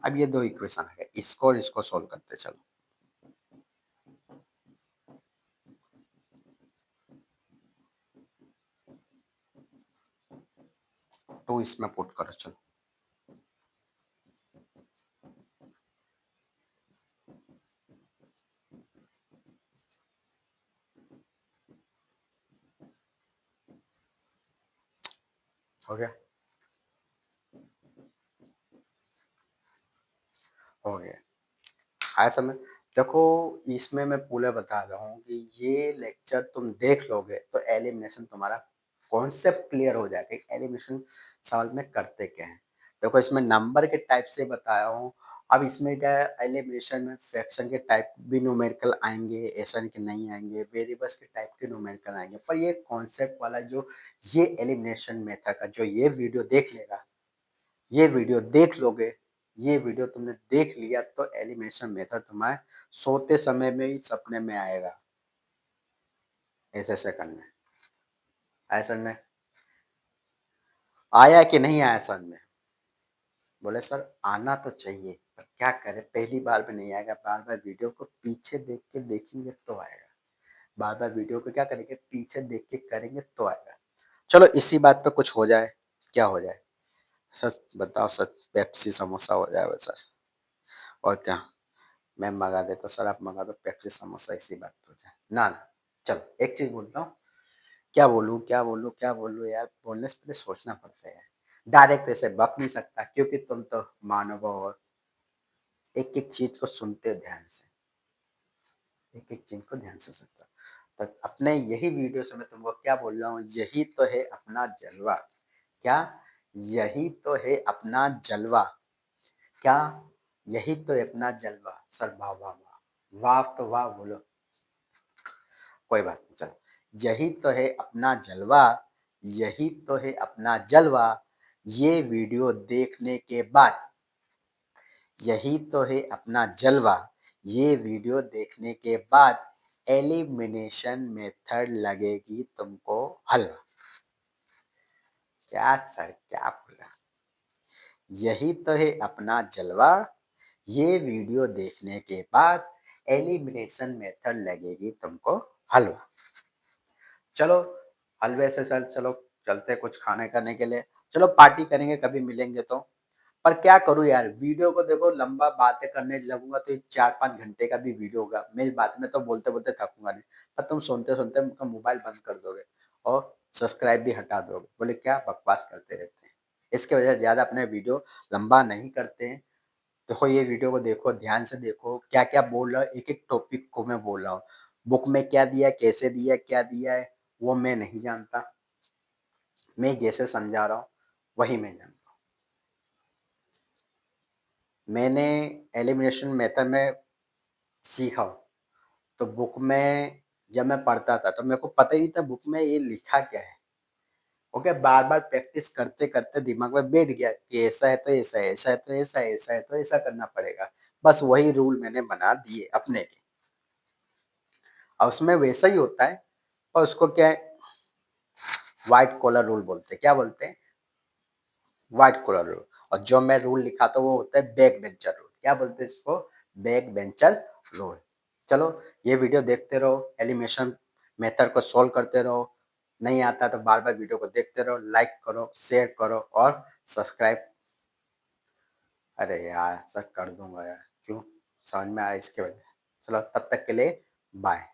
अब ये दो इक्वेशन आ गए, इसको और इसको सोल्व करते चलो। तो इसमें पुट करो चलो। हो गया, हो गया। आया समझ। देखो इसमें मैं पूरा बता रहा हूँ कि ये लेक्चर तुम देख लोगे तो एलिमिनेशन तुम्हारा कॉन्सेप्ट क्लियर हो जाएगा कि एलिमिनेशन सवाल में करते क्या है। देखो इसमें नंबर के टाइप से बताया हूँ। अब इसमें क्या है, एलिमिनेशन में फ्रैक्शन के टाइप भी न्यूमेरिकल आएंगे, ऐसा नहीं कि नहीं आएंगे, वेरिएबल्स के टाइप के न्यूमेरिकल आएंगे, पर ये कॉन्सेप्ट वाला जो ये एलिमिनेशन मेथड का जो ये वीडियो देख लेगा, ये वीडियो देख लोगे, ये वीडियो तुमने देख लिया तो एलिमिनेशन मेथड तुम्हारे सोते समय में ही सपने में आएगा, ऐसे ऐसे करना है। ऐसा में आया कि नहीं आया समझ में, बोले सर आना तो चाहिए पर क्या करें, पहली बार में नहीं आएगा, बार बार वीडियो को पीछे देख के देखेंगे तो आएगा, बार बार वीडियो को क्या करेंगे, पीछे देख के करेंगे तो आएगा। चलो इसी बात पे कुछ हो जाए, क्या हो जाए, सच बताओ, सच पेप्सी समोसा हो जाए बस सर, और क्या। मैं मंगा देता सर, आप मंगा दो पेप्सी समोसा, इसी बात पे हो जाए ना ना। चलो एक चीज बोलता हूँ, क्या बोलूँ क्या बोलूँ क्या बोलूँ यार, बोलने से पहले सोचना पड़ता है। डायरेक्ट ऐसे बक नहीं सकता क्योंकि तुम तो मानव हो और एक एक चीज को सुनते हो ध्यान से, एक एक चीज को ध्यान से सुनते हो। तो अपने यही वीडियो से मैं तुमको क्या बोल रहा हूँ, यही तो है अपना जलवा। क्या, यही तो है अपना जलवा। क्या, यही तो है अपना जलवा। सर वाह वाह वाह, वाह तो वाह बोलो, कोई बात नहीं चलो। यही तो है अपना जलवा, यही तो है अपना जलवा, ये वीडियो देखने के बाद, यही तो है अपना जलवा, ये वीडियो देखने के बाद एलिमिनेशन मेथड लगेगी तुमको हलवा। क्या सर क्या बोला, यही तो है अपना जलवा, ये वीडियो देखने के बाद एलिमिनेशन मेथड लगेगी तुमको हलवा। चलो हलवे से सर चलो चलते कुछ खाने करने के लिए, चलो पार्टी करेंगे कभी मिलेंगे तो। पर क्या करूँ यार, वीडियो को देखो लंबा बातें करने लगूंगा तो 4-5 घंटे का भी वीडियो होगा, मेरी बात में तो बोलते बोलते थकूंगा नहीं, पर तुम सुनते सुनते मोबाइल बंद कर दोगे और सब्सक्राइब भी हटा दोगे, बोले क्या बकवास करते रहते हैं। इसके वजह से ज्यादा अपने वीडियो लंबा नहीं करते हैं। देखो ये वीडियो को देखो, ध्यान से देखो क्या क्या बोल रहा हूँ, एक एक टॉपिक को मैं बोल रहा हूँ। बुक में क्या दिया है, कैसे दिया है, क्या दिया है वो मैं नहीं जानता, मैं जैसे समझा रहा हूँ वही मैं जानता हूँ। मैंने एलिमिनेशन मेथड में सीखा हूँ, तो बुक में जब मैं पढ़ता था तो मेरे को पता ही नहीं था बुक में ये लिखा क्या है। ओके, बार बार प्रैक्टिस करते करते दिमाग में बैठ गया कि ऐसा है तो ऐसा है, ऐसा है तो ऐसा है, ऐसा है तो ऐसा करना पड़ेगा। बस वही रूल मैंने बना दिए अपने के, और उसमें वैसा ही होता है। और उसको क्या है, व्हाइट कॉलर रूल बोलते हैं, क्या बोलते हैं, व्हाइट कलर रूल। और जो मैं रूल लिखा था वो होता है बैक बेंचर रूल। क्या बोलते हैं इसको? Back bencher rule. चलो ये वीडियो देखते रहो, एलिमिनेशन मेथड को सॉल्व करते रहो। नहीं आता तो बार बार वीडियो को देखते रहो, लाइक करो, शेयर करो और सब्सक्राइब। अरे यार सर कर दूंगा यार, क्यों? समझ में आया इसके वजह। चलो तब तक के लिए बाय।